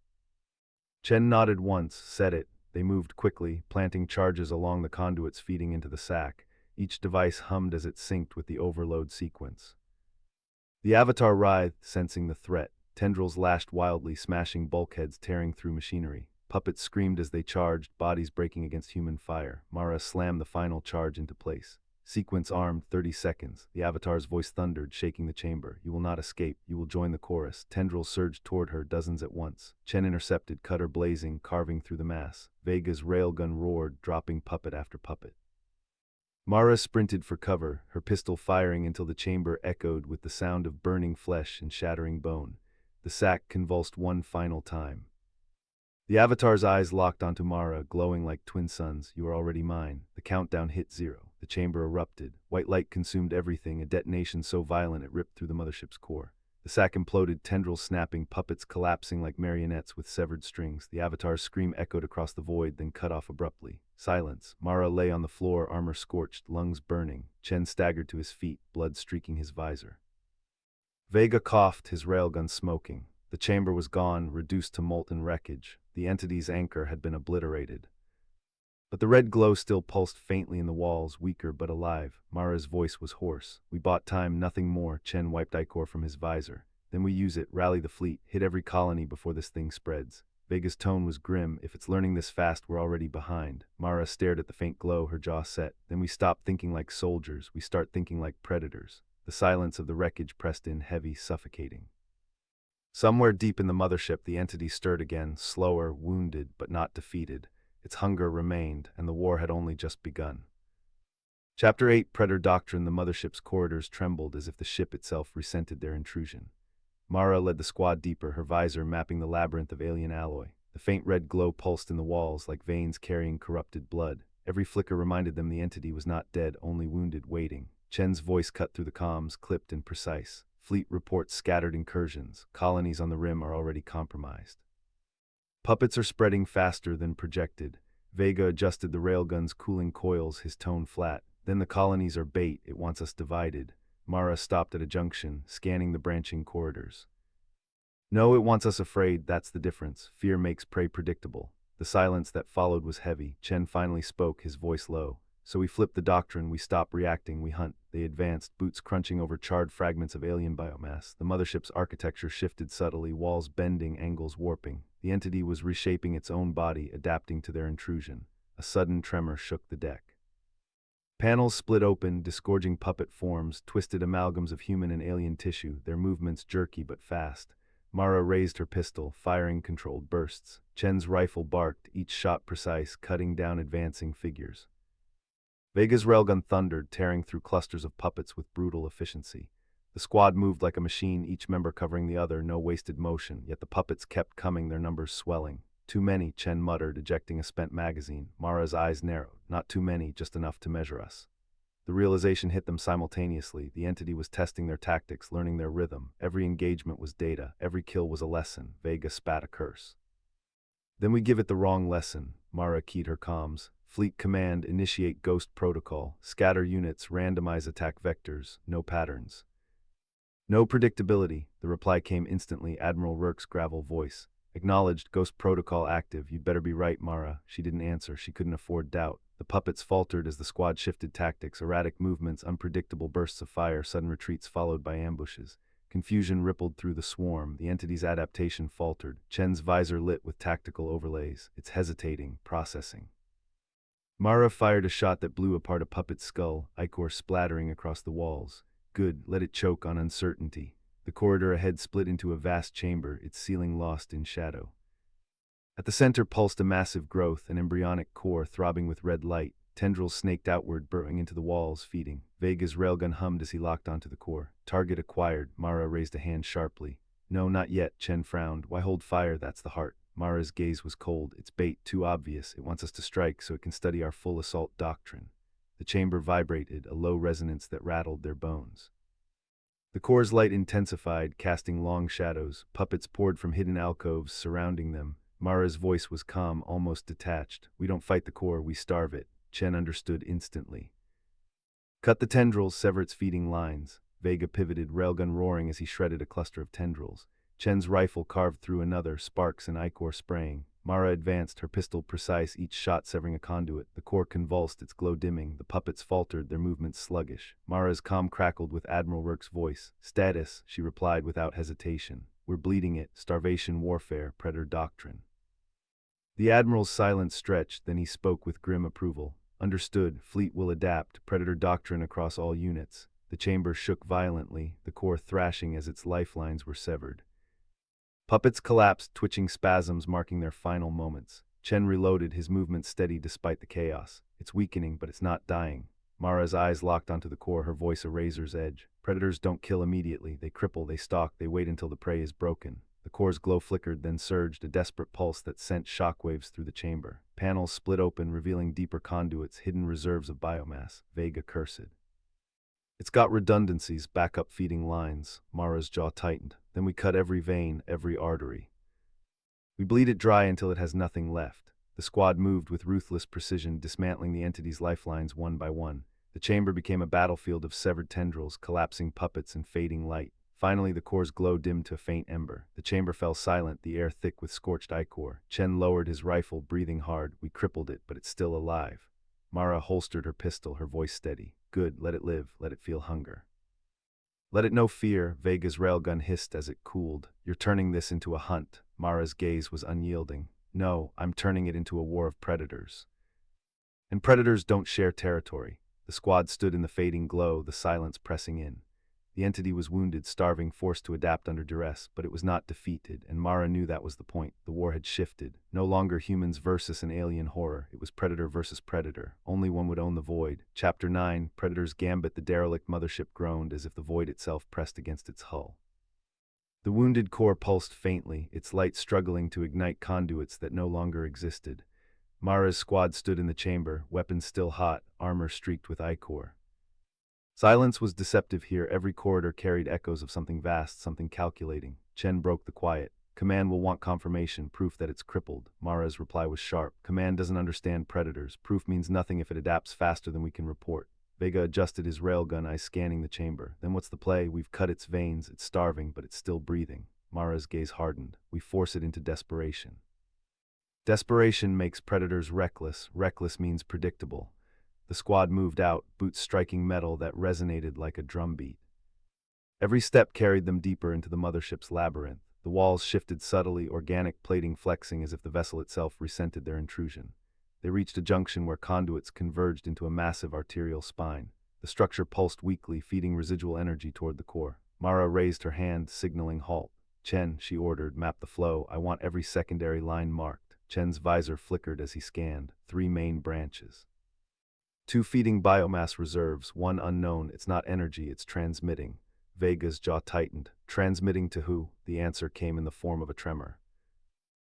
Chen nodded once, said it. They moved quickly, planting charges along the conduits feeding into the sack. Each device hummed as it synced with the overload sequence. The avatar writhed, sensing the threat. Tendrils lashed wildly, smashing bulkheads, tearing through machinery. Puppets screamed as they charged, bodies breaking against human fire. Mara slammed the final charge into place. Sequence armed, 30 seconds. The avatar's voice thundered, shaking the chamber. You will not escape. You will join the chorus. Tendrils surged toward her, dozens at once. Chen intercepted, cutter blazing, carving through the mass. Vega's railgun roared, dropping puppet after puppet. Mara sprinted for cover, her pistol firing until the chamber echoed with the sound of burning flesh and shattering bone. The sack convulsed one final time. The avatar's eyes locked onto Mara, glowing like twin suns. You are already mine. The countdown hit 0. The chamber erupted. White light consumed everything, a detonation so violent it ripped through the mothership's core. The sack imploded, tendrils snapping, puppets collapsing like marionettes with severed strings. The avatar's scream echoed across the void, then cut off abruptly. Silence. Mara lay on the floor, armor scorched, lungs burning. Chen staggered to his feet, blood streaking his visor. Vega coughed, his railgun smoking. The chamber was gone, reduced to molten wreckage. The entity's anchor had been obliterated. But the red glow still pulsed faintly in the walls, weaker but alive. Mara's voice was hoarse. We bought time, nothing more. Chen wiped ichor from his visor. Then we use it, rally the fleet, hit every colony before this thing spreads. Vega's tone was grim. If it's learning this fast, we're already behind. Mara stared at the faint glow, her jaw set. Then we stop thinking like soldiers. We start thinking like predators. The silence of the wreckage pressed in, heavy, suffocating. Somewhere deep in the mothership, the entity stirred again, slower, wounded, but not defeated. Its hunger remained, and the war had only just begun. Chapter 8, Predator Doctrine. The mothership's corridors trembled as if the ship itself resented their intrusion. Mara led the squad deeper, her visor mapping the labyrinth of alien alloy. The faint red glow pulsed in the walls like veins carrying corrupted blood. Every flicker reminded them the entity was not dead, only wounded, waiting. Chen's voice cut through the comms, clipped and precise. Fleet reports scattered incursions. Colonies on the rim are already compromised. Puppets are spreading faster than projected. Vega adjusted the railgun's cooling coils, his tone flat. Then the colonies are bait, it wants us divided. Mara stopped at a junction, scanning the branching corridors. No, it wants us afraid, that's the difference. Fear makes prey predictable. The silence that followed was heavy. Chen finally spoke, his voice low. So we flip the doctrine, we stop reacting, we hunt. They advanced, boots crunching over charred fragments of alien biomass. The mothership's architecture shifted subtly, walls bending, angles warping. The entity was reshaping its own body, adapting to their intrusion. A sudden tremor shook the deck. Panels split open, disgorging puppet forms, twisted amalgams of human and alien tissue, their movements jerky but fast. Mara raised her pistol, firing controlled bursts. Chen's rifle barked, each shot precise, cutting down advancing figures. Vega's railgun thundered, tearing through clusters of puppets with brutal efficiency. The squad moved like a machine, each member covering the other, no wasted motion, yet the puppets kept coming, their numbers swelling. Too many, Chen muttered, ejecting a spent magazine. Mara's eyes narrowed. Not too many, just enough to measure us. The realization hit them simultaneously. The entity was testing their tactics, learning their rhythm. Every engagement was data, every kill was a lesson. Vega spat a curse. Then we give it the wrong lesson. Mara keyed her comms. Fleet command, initiate ghost protocol. Scatter units, randomize attack vectors. No patterns. No predictability. The reply came instantly, Admiral Rourke's gravel voice. Acknowledged, ghost protocol active. You'd better be right, Mara. She didn't answer. She couldn't afford doubt. The puppets faltered as the squad shifted tactics, erratic movements, unpredictable bursts of fire, sudden retreats followed by ambushes. Confusion rippled through the swarm. The entity's adaptation faltered. Chen's visor lit with tactical overlays. It's hesitating, processing. Mara fired a shot that blew apart a puppet's skull, ichor splattering across the walls. Good, let it choke on uncertainty. The corridor ahead split into a vast chamber, its ceiling lost in shadow. At the center pulsed a massive growth, an embryonic core throbbing with red light. Tendrils snaked outward, burrowing into the walls, feeding. Vega's railgun hummed as he locked onto the core. Target acquired. Mara raised a hand sharply. No, not yet, Chen frowned. Why hold fire? That's the heart. Mara's gaze was cold. It's bait, too obvious. It wants us to strike so it can study our full assault doctrine. The chamber vibrated, a low resonance that rattled their bones. The core's light intensified, casting long shadows. Puppets poured from hidden alcoves surrounding them. Mara's voice was calm, almost detached. We don't fight the core, we starve it. Chen understood instantly. Cut the tendrils, sever its feeding lines. Vega pivoted, railgun roaring as he shredded a cluster of tendrils. Chen's rifle carved through another, sparks and ichor spraying. Mara advanced, her pistol precise, each shot severing a conduit. The core convulsed, its glow dimming. The puppets faltered, their movements sluggish. Mara's comm crackled with Admiral Rourke's voice. Status, she replied without hesitation. We're bleeding it. Starvation warfare, predator doctrine. The Admiral's silence stretched, then he spoke with grim approval. Understood, fleet will adapt, predator doctrine across all units. The chamber shook violently, the core thrashing as its lifelines were severed. Puppets collapsed, twitching spasms marking their final moments. Chen reloaded, his movements steady despite the chaos. It's weakening, but it's not dying. Mara's eyes locked onto the core, her voice a razor's edge. Predators don't kill immediately. They cripple, they stalk, they wait until the prey is broken. The core's glow flickered, then surged, a desperate pulse that sent shockwaves through the chamber. Panels split open, revealing deeper conduits, hidden reserves of biomass. Vega cursed. It's got redundancies, backup feeding lines. Mara's jaw tightened. Then we cut every vein, every artery. We bleed it dry until it has nothing left. The squad moved with ruthless precision, dismantling the entity's lifelines one by one. The chamber became a battlefield of severed tendrils, collapsing puppets and fading light. Finally, the core's glow dimmed to a faint ember. The chamber fell silent, the air thick with scorched ichor. Chen lowered his rifle, breathing hard. We crippled it, but it's still alive. Mara holstered her pistol, her voice steady. Good, let it live, let it feel hunger. Let it know fear, Vega's railgun hissed as it cooled. You're turning this into a hunt. Mara's gaze was unyielding. No, I'm turning it into a war of predators. And predators don't share territory. The squad stood in the fading glow, the silence pressing in. The entity was wounded, starving, forced to adapt under duress, but it was not defeated, and Mara knew that was the point. The war had shifted. No longer humans versus an alien horror. It was predator versus predator. Only one would own the void. Chapter 9, Predator's Gambit. The derelict mothership groaned as if the void itself pressed against its hull. The wounded core pulsed faintly, its light struggling to ignite conduits that no longer existed. Mara's squad stood in the chamber, weapons still hot, armor streaked with ichor. Silence was deceptive here. Every corridor carried echoes of something vast, something calculating. Chen broke the quiet. Command will want confirmation, proof that it's crippled. Mara's reply was sharp. Command doesn't understand predators. Proof means nothing if it adapts faster than we can report. Vega adjusted his railgun, eyes scanning the chamber. Then what's the play? We've cut its veins. It's starving, but it's still breathing. Mara's gaze hardened. We force it into desperation. Desperation makes predators reckless. Reckless means predictable. The squad moved out, boots striking metal that resonated like a drumbeat. Every step carried them deeper into the mothership's labyrinth. The walls shifted subtly, organic plating flexing as if the vessel itself resented their intrusion. They reached a junction where conduits converged into a massive arterial spine. The structure pulsed weakly, feeding residual energy toward the core. Mara raised her hand, signaling halt. Chen, she ordered, map the flow. I want every secondary line marked. Chen's visor flickered as he scanned. 3 main branches. 2 feeding biomass reserves, 1 unknown. It's not energy, it's transmitting. Vega's jaw tightened. Transmitting to who? The answer came in the form of a tremor.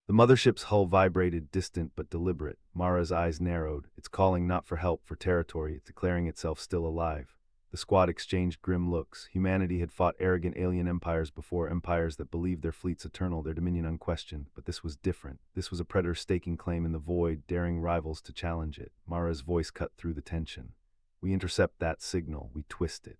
The mothership's hull vibrated, distant but deliberate. Mara's eyes narrowed. It's calling not for help, for territory. It's declaring itself still alive. The squad exchanged grim looks. Humanity had fought arrogant alien empires before, empires that believed their fleets eternal, their dominion unquestioned. But this was different. This was a predator staking claim in the void, daring rivals to challenge it. Mara's voice cut through the tension. We intercept that signal. We twist it.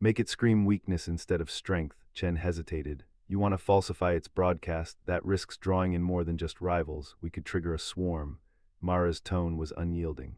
Make it scream weakness instead of strength. Chen hesitated. You want to falsify its broadcast? That risks drawing in more than just rivals. We could trigger a swarm. Mara's tone was unyielding.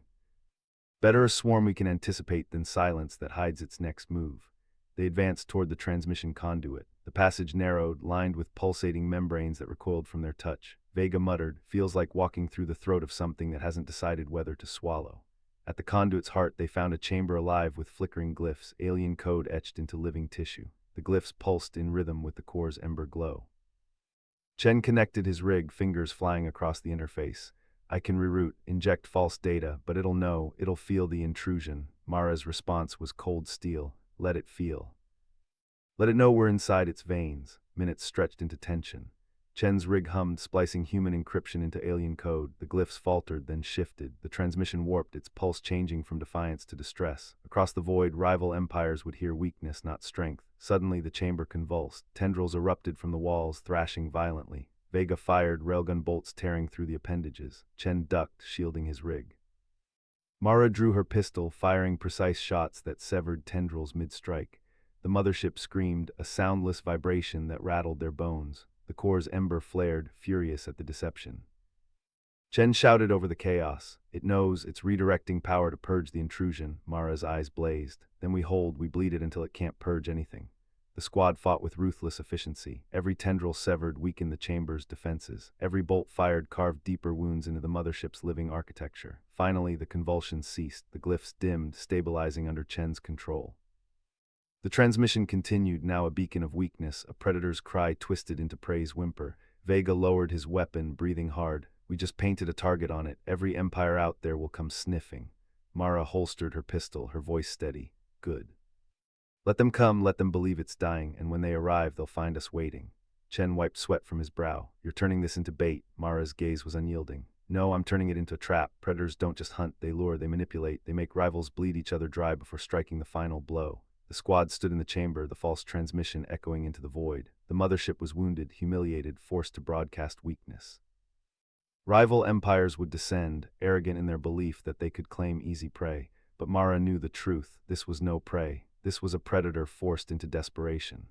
Better a swarm we can anticipate than silence that hides its next move. They advanced toward the transmission conduit. The passage narrowed, lined with pulsating membranes that recoiled from their touch. Vega muttered, feels like walking through the throat of something that hasn't decided whether to swallow. At the conduit's heart, they found a chamber alive with flickering glyphs, alien code etched into living tissue. The glyphs pulsed in rhythm with the core's ember glow. Chen connected his rig, fingers flying across the interface. I can reroute, inject false data, but it'll know, it'll feel the intrusion. Mara's response was cold steel. Let it feel. Let it know we're inside its veins. Minutes stretched into tension. Chen's rig hummed, splicing human encryption into alien code. The glyphs faltered, then shifted. The transmission warped, its pulse changing from defiance to distress. Across the void, rival empires would hear weakness, not strength. Suddenly, the chamber convulsed. Tendrils erupted from the walls, thrashing violently. Vega fired, railgun bolts tearing through the appendages. Chen ducked, shielding his rig. Mara drew her pistol, firing precise shots that severed tendrils mid-strike. The mothership screamed, a soundless vibration that rattled their bones. The core's ember flared, furious at the deception. Chen shouted over the chaos. It knows, it's redirecting power to purge the intrusion. Mara's eyes blazed. Then we hold, we bleed it until it can't purge anything. The squad fought with ruthless efficiency. Every tendril severed weakened the chamber's defenses. Every bolt fired carved deeper wounds into the mothership's living architecture. Finally, the convulsions ceased. The glyphs dimmed, stabilizing under Chen's control. The transmission continued, now a beacon of weakness. A predator's cry twisted into prey's whimper. Vega lowered his weapon, breathing hard. We just painted a target on it. Every empire out there will come sniffing. Mara holstered her pistol, her voice steady. Good. Let them come, let them believe it's dying, and when they arrive, they'll find us waiting. Chen wiped sweat from his brow. You're turning this into bait. Mara's gaze was unyielding. No, I'm turning it into a trap. Predators don't just hunt, they lure, they manipulate, they make rivals bleed each other dry before striking the final blow. The squad stood in the chamber, the false transmission echoing into the void. The mothership was wounded, humiliated, forced to broadcast weakness. Rival empires would descend, arrogant in their belief that they could claim easy prey. But Mara knew the truth. This was no prey. This was a predator forced into desperation.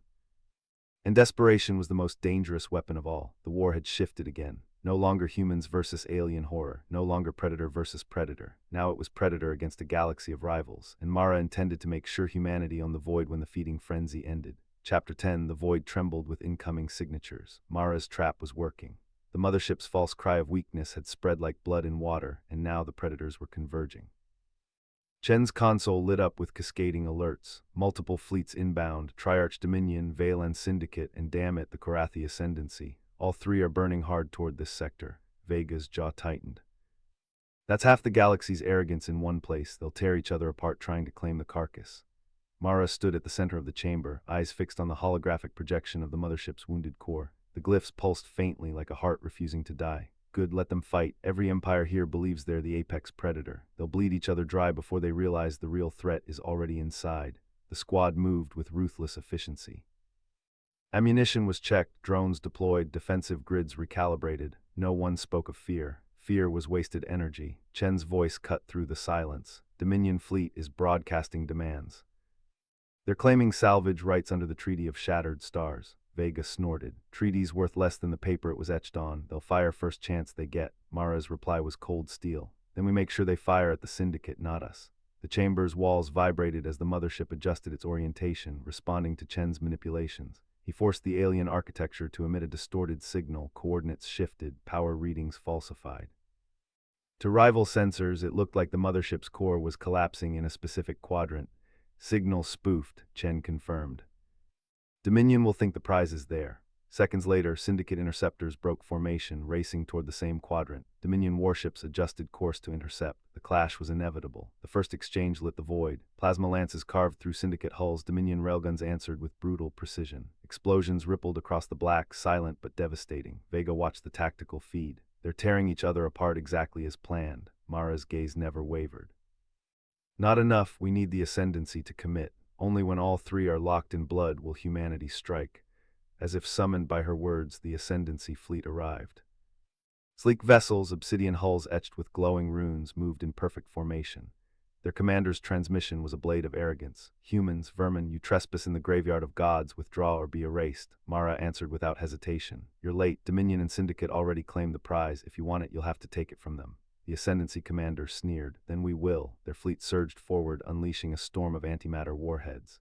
And desperation was the most dangerous weapon of all. The war had shifted again. No longer humans versus alien horror, no longer predator versus predator. Now it was predator against a galaxy of rivals, and Mara intended to make sure humanity owned the void when the feeding frenzy ended. Chapter 10. The void trembled with incoming signatures. Mara's trap was working. The mothership's false cry of weakness had spread like blood in water, and now the predators were converging. Chen's console lit up with cascading alerts. Multiple fleets inbound, Triarch Dominion, Vale and Syndicate, and damn it, the Korathi Ascendancy. All three are burning hard toward this sector. Vega's jaw tightened. That's half the galaxy's arrogance in one place. They'll tear each other apart trying to claim the carcass. Mara stood at the center of the chamber, eyes fixed on the holographic projection of the mothership's wounded core. The glyphs pulsed faintly like a heart refusing to die. Good, let them fight. Every empire here believes they're the apex predator. They'll bleed each other dry before they realize the real threat is already inside. The squad moved with ruthless efficiency. Ammunition was checked, drones deployed, defensive grids recalibrated. No one spoke of fear. Fear was wasted energy. Chen's voice cut through the silence. Dominion fleet is broadcasting demands. They're claiming salvage rights under the Treaty of Shattered Stars. Vega snorted. Treaty's worth less than the paper it was etched on. They'll fire first chance they get. Mara's reply was cold steel. Then we make sure they fire at the Syndicate, not us. The chamber's walls vibrated as the mothership adjusted its orientation, responding to Chen's manipulations. He forced the alien architecture to emit a distorted signal, coordinates shifted, power readings falsified. To rival sensors, it looked like the mothership's core was collapsing in a specific quadrant. Signal spoofed, Chen confirmed. Dominion will think the prize is there. Seconds later, Syndicate interceptors broke formation, racing toward the same quadrant. Dominion warships adjusted course to intercept. The clash was inevitable. The first exchange lit the void. Plasma lances carved through Syndicate hulls. Dominion railguns answered with brutal precision. Explosions rippled across the black, silent but devastating. Vega watched the tactical feed. They're tearing each other apart exactly as planned. Mara's gaze never wavered. Not enough. We need the ascendancy to commit. Only when all three are locked in blood will humanity strike. As if summoned by her words, the ascendancy fleet arrived. Sleek vessels, obsidian hulls etched with glowing runes, moved in perfect formation. Their commander's transmission was a blade of arrogance. Humans, vermin, you trespass in the graveyard of gods, withdraw or be erased. Mara answered without hesitation. You're late. Dominion and Syndicate already claimed the prize. If you want it, you'll have to take it from them. The Ascendancy commander sneered. Then we will. Their fleet surged forward, unleashing a storm of antimatter warheads.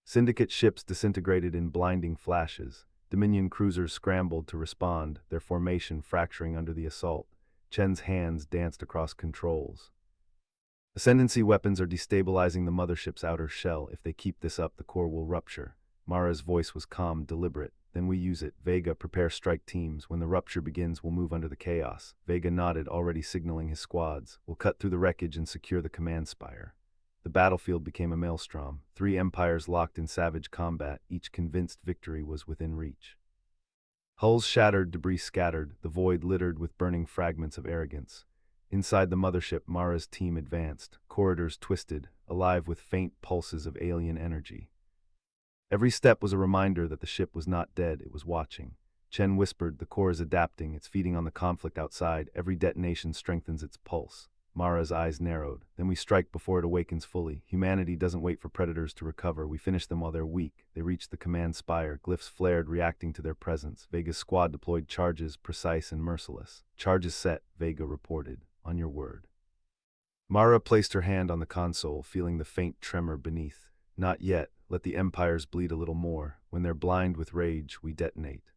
Syndicate ships disintegrated in blinding flashes. Dominion cruisers scrambled to respond, their formation fracturing under the assault. Chen's hands danced across controls. Ascendancy weapons are destabilizing the mothership's outer shell. If they keep this up, the core will rupture. Mara's voice was calm, deliberate. Then we use it. Vega, prepare strike teams. When the rupture begins, we'll move under the chaos. Vega nodded, already signaling his squads. We'll cut through the wreckage and secure the command spire. The battlefield became a maelstrom. Three empires locked in savage combat, each convinced victory was within reach. Hulls shattered, debris scattered, the void littered with burning fragments of arrogance. Inside the mothership, Mara's team advanced, corridors twisted, alive with faint pulses of alien energy. Every step was a reminder that the ship was not dead, it was watching. Chen whispered, the core is adapting, it's feeding on the conflict outside, every detonation strengthens its pulse. Mara's eyes narrowed. Then we strike before it awakens fully. Humanity doesn't wait for predators to recover. We finish them while they're weak. They reach the command spire. Glyphs flared, reacting to their presence. Vega's squad deployed charges, precise and merciless. Charges set, Vega reported. On your word. Mara placed her hand on the console, feeling the faint tremor beneath. Not yet. Let the empires bleed a little more. When they're blind with rage, we detonate.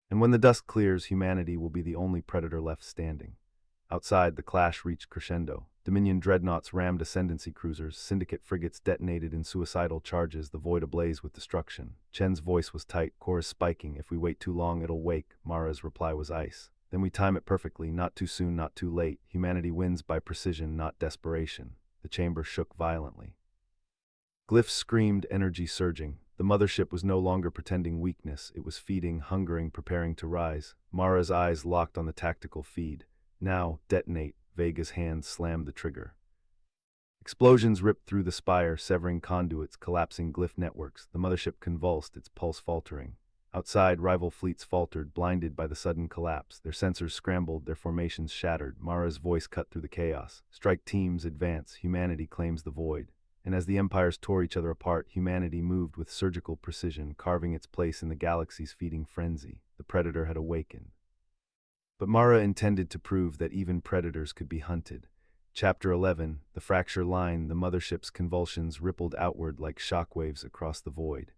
And when the dust clears, humanity will be the only predator left standing. Outside, the clash reached crescendo. Dominion dreadnoughts rammed Ascendancy cruisers, Syndicate frigates detonated in suicidal charges, the void ablaze with destruction. Chen's voice was tight, chorus spiking. If we wait too long, it'll wake. Mara's reply was ice. Then we time it perfectly, not too soon, not too late. Humanity wins by precision, not desperation. The chamber shook violently. Glyphs screamed, energy surging. The mothership was no longer pretending weakness. It was feeding, hungering, preparing to rise. Mara's eyes locked on the tactical feed. Now, detonate. Vega's hand slammed the trigger. Explosions ripped through the spire, severing conduits, collapsing glyph networks. The mothership convulsed, its pulse faltering. Outside, rival fleets faltered, blinded by the sudden collapse. Their sensors scrambled, their formations shattered. Mara's voice cut through the chaos. Strike teams advance. Humanity claims the void. And as the empires tore each other apart, humanity moved with surgical precision, carving its place in the galaxy's feeding frenzy. The predator had awakened. But Mara intended to prove that even predators could be hunted. Chapter 11, The Fracture Line. The mothership's convulsions rippled outward like shockwaves across the void.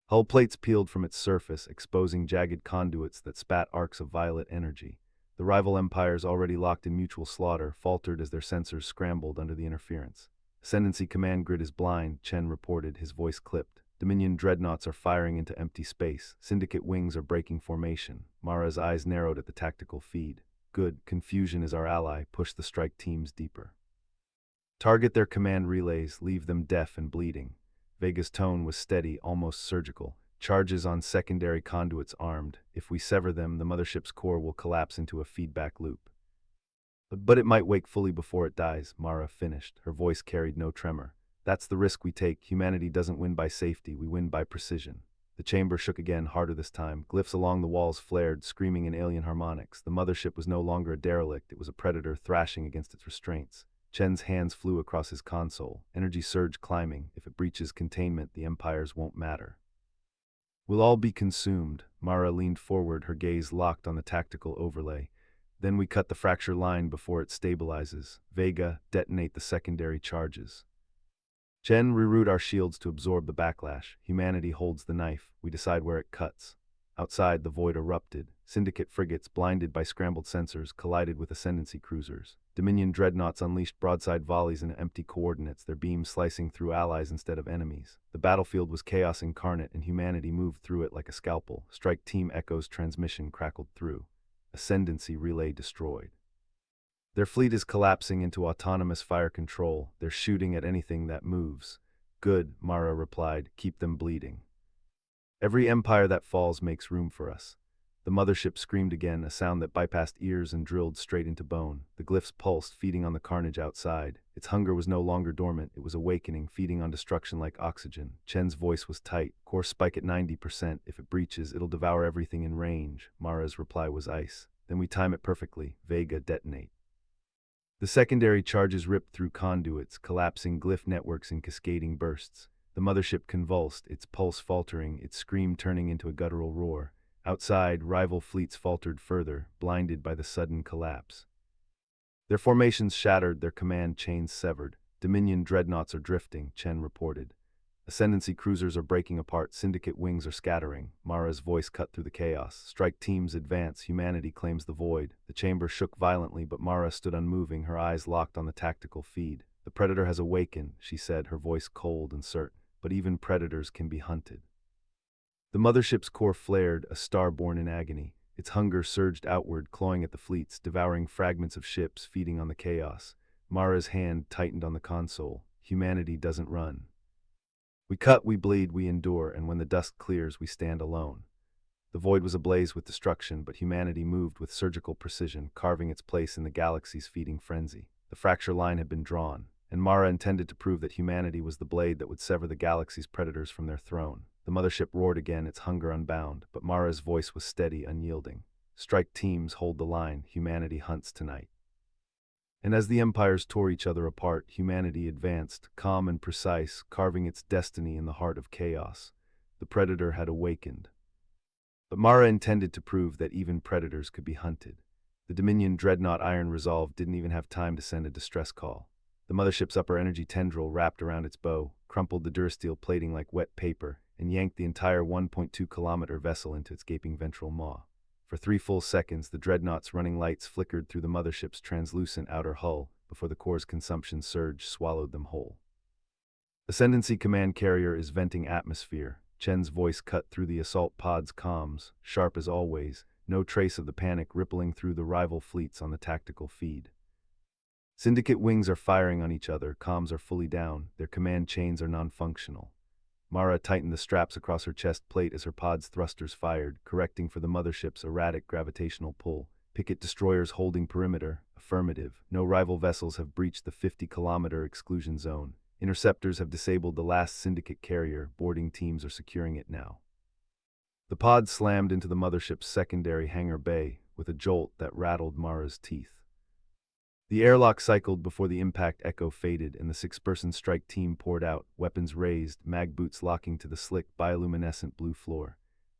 Hull plates peeled from its surface, exposing jagged conduits that spat arcs of violet energy. The rival empires, already locked in mutual slaughter, faltered as their sensors scrambled under the interference. Ascendancy command grid is blind, Chen reported, his voice clipped. Dominion dreadnoughts are firing into empty space. Syndicate wings are breaking formation. Mara's eyes narrowed at the tactical feed. Good, confusion is our ally. Push the strike teams deeper. Target their command relays, leave them deaf and bleeding. Vega's tone was steady, almost surgical. Charges on secondary conduits armed. If we sever them, the mothership's core will collapse into a feedback loop. But it might wake fully before it dies, Mara finished. Her voice carried no tremor. That's the risk we take. Humanity doesn't win by safety, we win by precision. The chamber shook again, harder this time. Glyphs along the walls flared, screaming in alien harmonics. The mothership was no longer a derelict, it was a predator thrashing against its restraints. Chen's hands flew across his console, energy surge climbing. If it breaches containment, the empires won't matter. We'll all be consumed. Mara leaned forward, her gaze locked on the tactical overlay. Then we cut the fracture line before it stabilizes. Vega, detonate the secondary charges. Chen, reroute our shields to absorb the backlash. Humanity holds the knife. We decide where it cuts. Outside, the void erupted. Syndicate frigates, blinded by scrambled sensors, collided with Ascendancy cruisers. Dominion dreadnoughts unleashed broadside volleys into empty coordinates, their beams slicing through allies instead of enemies. The battlefield was chaos incarnate, and humanity moved through it like a scalpel. Strike Team Echo's transmission crackled through. Ascendancy relay destroyed. Their fleet is collapsing into autonomous fire control. They're shooting at anything that moves. Good, Mara replied. Keep them bleeding. Every empire that falls makes room for us. The mothership screamed again, a sound that bypassed ears and drilled straight into bone. The glyphs pulsed, feeding on the carnage outside. Its hunger was no longer dormant, it was awakening, feeding on destruction like oxygen. Chen's voice was tight. Core spike at 90%. If it breaches, it'll devour everything in range. Mara's reply was ice. Then we time it perfectly. Vega, detonate. The secondary charges ripped through conduits, collapsing glyph networks in cascading bursts. The mothership convulsed, its pulse faltering, its scream turning into a guttural roar. Outside, rival fleets faltered further, blinded by the sudden collapse. Their formations shattered, their command chains severed. Dominion dreadnoughts are drifting, Chen reported. Ascendancy cruisers are breaking apart, syndicate wings are scattering. Mara's voice cut through the chaos. Strike teams advance, humanity claims the void. The chamber shook violently, but Mara stood unmoving, her eyes locked on the tactical feed. The predator has awakened, she said, her voice cold and certain. But even predators can be hunted. The mothership's core flared, a star born in agony. Its hunger surged outward, clawing at the fleets, devouring fragments of ships, feeding on the chaos. Mara's hand tightened on the console. Humanity doesn't run. We cut, we bleed, we endure, and when the dust clears, we stand alone. The void was ablaze with destruction, but humanity moved with surgical precision, carving its place in the galaxy's feeding frenzy. The fracture line had been drawn, and Mara intended to prove that humanity was the blade that would sever the galaxy's predators from their throne. The mothership roared again, its hunger unbound, but Mara's voice was steady, unyielding. Strike teams, hold the line, humanity hunts tonight. And as the empires tore each other apart, humanity advanced, calm and precise, carving its destiny in the heart of chaos. The predator had awakened. But Mara intended to prove that even predators could be hunted. The Dominion dreadnought Iron Resolve didn't even have time to send a distress call. The mothership's upper energy tendril wrapped around its bow, crumpled the durasteel plating like wet paper, and yanked the entire 1.2-kilometer vessel into its gaping ventral maw. For 3 full seconds, the dreadnought's running lights flickered through the mothership's translucent outer hull before the core's consumption surge swallowed them whole. Ascendancy command carrier is venting atmosphere. Chen's voice cut through the assault pod's comms, sharp as always, no trace of the panic rippling through the rival fleets on the tactical feed. Syndicate wings are firing on each other, comms are fully down, their command chains are non-functional. Mara tightened the straps across her chest plate as her pod's thrusters fired, correcting for the mothership's erratic gravitational pull. Picket destroyers holding perimeter. Affirmative. No rival vessels have breached the 50-kilometer exclusion zone. Interceptors have disabled the last Syndicate carrier. Boarding teams are securing it now. The pod slammed into the mothership's secondary hangar bay with a jolt that rattled Mara's teeth. The airlock cycled before the impact echo faded and the six-person strike team poured out, weapons raised, mag boots locking to the slick, bioluminescent blue floor.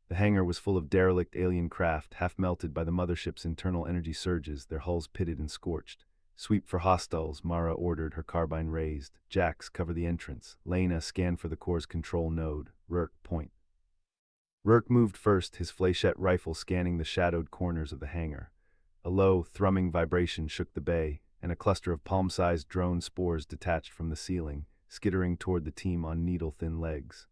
The hangar was full of derelict alien craft, half-melted by the mothership's internal energy surges, their hulls pitted and scorched. Sweep for hostiles, Mara ordered, her carbine raised. Jax, cover the entrance. Lena, scan for the core's control node. Rurk, point. Rurk moved first, his fléchette rifle scanning the shadowed corners of the hangar. A low, thrumming vibration shook the bay, and a cluster of palm-sized drone spores detached from the ceiling, skittering toward the team on needle-thin legs.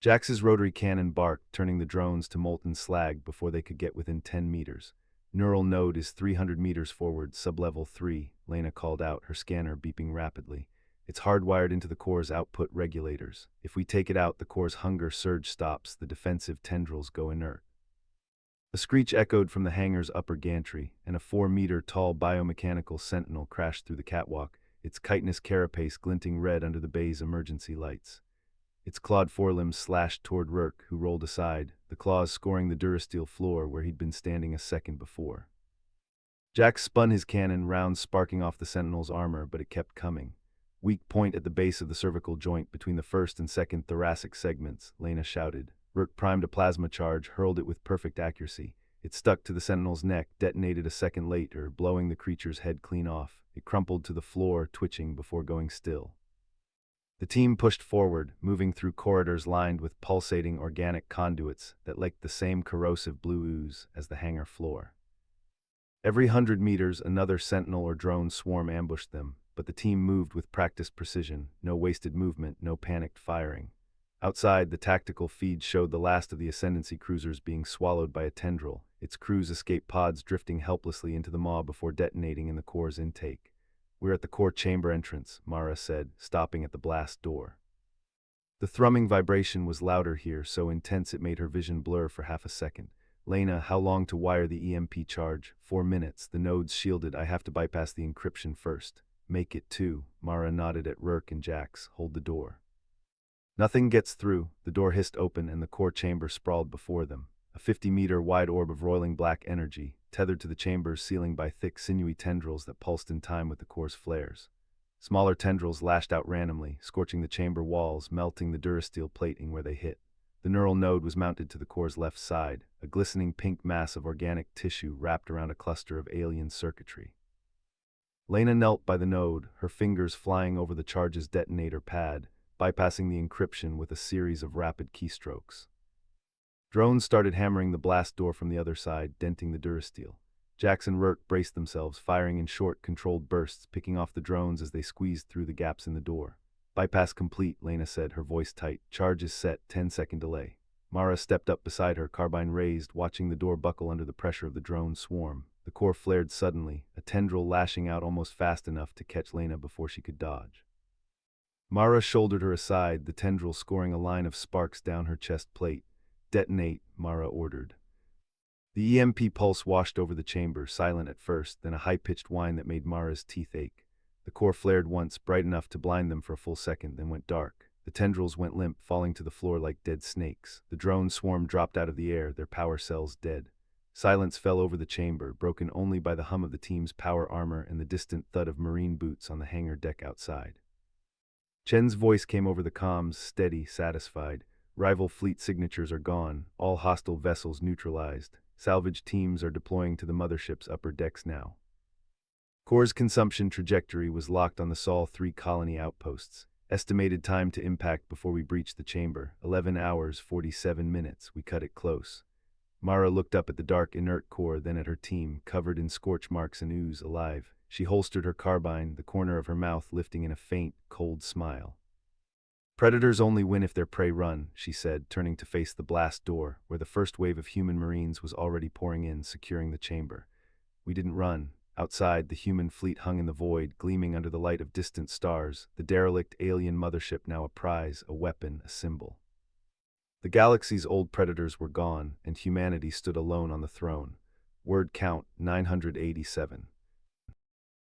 Jax's rotary cannon barked, turning the drones to molten slag before they could get within 10 meters. Neural node is 300 meters forward, sublevel 3, Lena called out, her scanner beeping rapidly. It's hardwired into the core's output regulators. If we take it out, the core's hunger surge stops, the defensive tendrils go inert. A screech echoed from the hangar's upper gantry, and a 4-meter-tall biomechanical sentinel crashed through the catwalk, its chitinous carapace glinting red under the bay's emergency lights. Its clawed forelimbs slashed toward Rurk, who rolled aside, the claws scoring the durasteel floor where he'd been standing a second before. Jax spun his cannon, rounds sparking off the sentinel's armor, but it kept coming. Weak point at the base of the cervical joint between the first and second thoracic segments, Lena shouted. Rurk primed a plasma charge, hurled it with perfect accuracy. It stuck to the sentinel's neck, detonated a second later, blowing the creature's head clean off. It crumpled to the floor, twitching before going still. The team pushed forward, moving through corridors lined with pulsating organic conduits that leaked the same corrosive blue ooze as the hangar floor. Every 100 meters, another sentinel or drone swarm ambushed them, but the team moved with practiced precision, no wasted movement, no panicked firing. Outside, the tactical feed showed the last of the Ascendancy cruisers being swallowed by a tendril, its crew's escape pods drifting helplessly into the maw before detonating in the core's intake. We're at the core chamber entrance, Mara said, stopping at the blast door. The thrumming vibration was louder here, so intense it made her vision blur for half a second. Lena, how long to wire the EMP charge? 4 minutes. The node's shielded. I have to bypass the encryption first. Make it 2. Mara nodded at Rurk and Jax. Hold the door. Nothing gets through. The door hissed open and the core chamber sprawled before them. A 50-meter wide orb of roiling black energy, tethered to the chamber's ceiling by thick, sinewy tendrils that pulsed in time with the core's flares. Smaller tendrils lashed out randomly, scorching the chamber walls, melting the durasteel plating where they hit. The neural node was mounted to the core's left side, a glistening pink mass of organic tissue wrapped around a cluster of alien circuitry. Lena knelt by the node, her fingers flying over the charge's detonator pad, bypassing the encryption with a series of rapid keystrokes. Drones started hammering the blast door from the other side, denting the durasteel. Jax and Rurk braced themselves, firing in short, controlled bursts, picking off the drones as they squeezed through the gaps in the door. Bypass complete, Lena said, her voice tight. Charge is set, 10-second delay. Mara stepped up beside her, carbine raised, watching the door buckle under the pressure of the drone swarm. The core flared suddenly, a tendril lashing out almost fast enough to catch Lena before she could dodge. Mara shouldered her aside, the tendril scoring a line of sparks down her chest plate. Detonate, Mara ordered. The EMP pulse washed over the chamber, silent at first, then a high-pitched whine that made Mara's teeth ache. The core flared once, bright enough to blind them for a full second, then went dark. The tendrils went limp, falling to the floor like dead snakes. The drone swarm dropped out of the air, their power cells dead. Silence fell over the chamber, broken only by the hum of the team's power armor and the distant thud of marine boots on the hangar deck outside. Chen's voice came over the comms, steady, satisfied. Rival fleet signatures are gone, all hostile vessels neutralized. Salvage teams are deploying to the mothership's upper decks now. Core's consumption trajectory was locked on the Sol 3 colony outposts. Estimated time to impact before we breach the chamber, 11 hours, 47 minutes. We cut it close. Mara looked up at the dark, inert core, then at her team, covered in scorch marks and ooze, alive. She holstered her carbine, the corner of her mouth lifting in a faint, cold smile. Predators only win if their prey run, she said, turning to face the blast door, where the first wave of human marines was already pouring in, securing the chamber. We didn't run. Outside, the human fleet hung in the void, gleaming under the light of distant stars, the derelict alien mothership now a prize, a weapon, a symbol. The galaxy's old predators were gone, and humanity stood alone on the throne. Word count 987.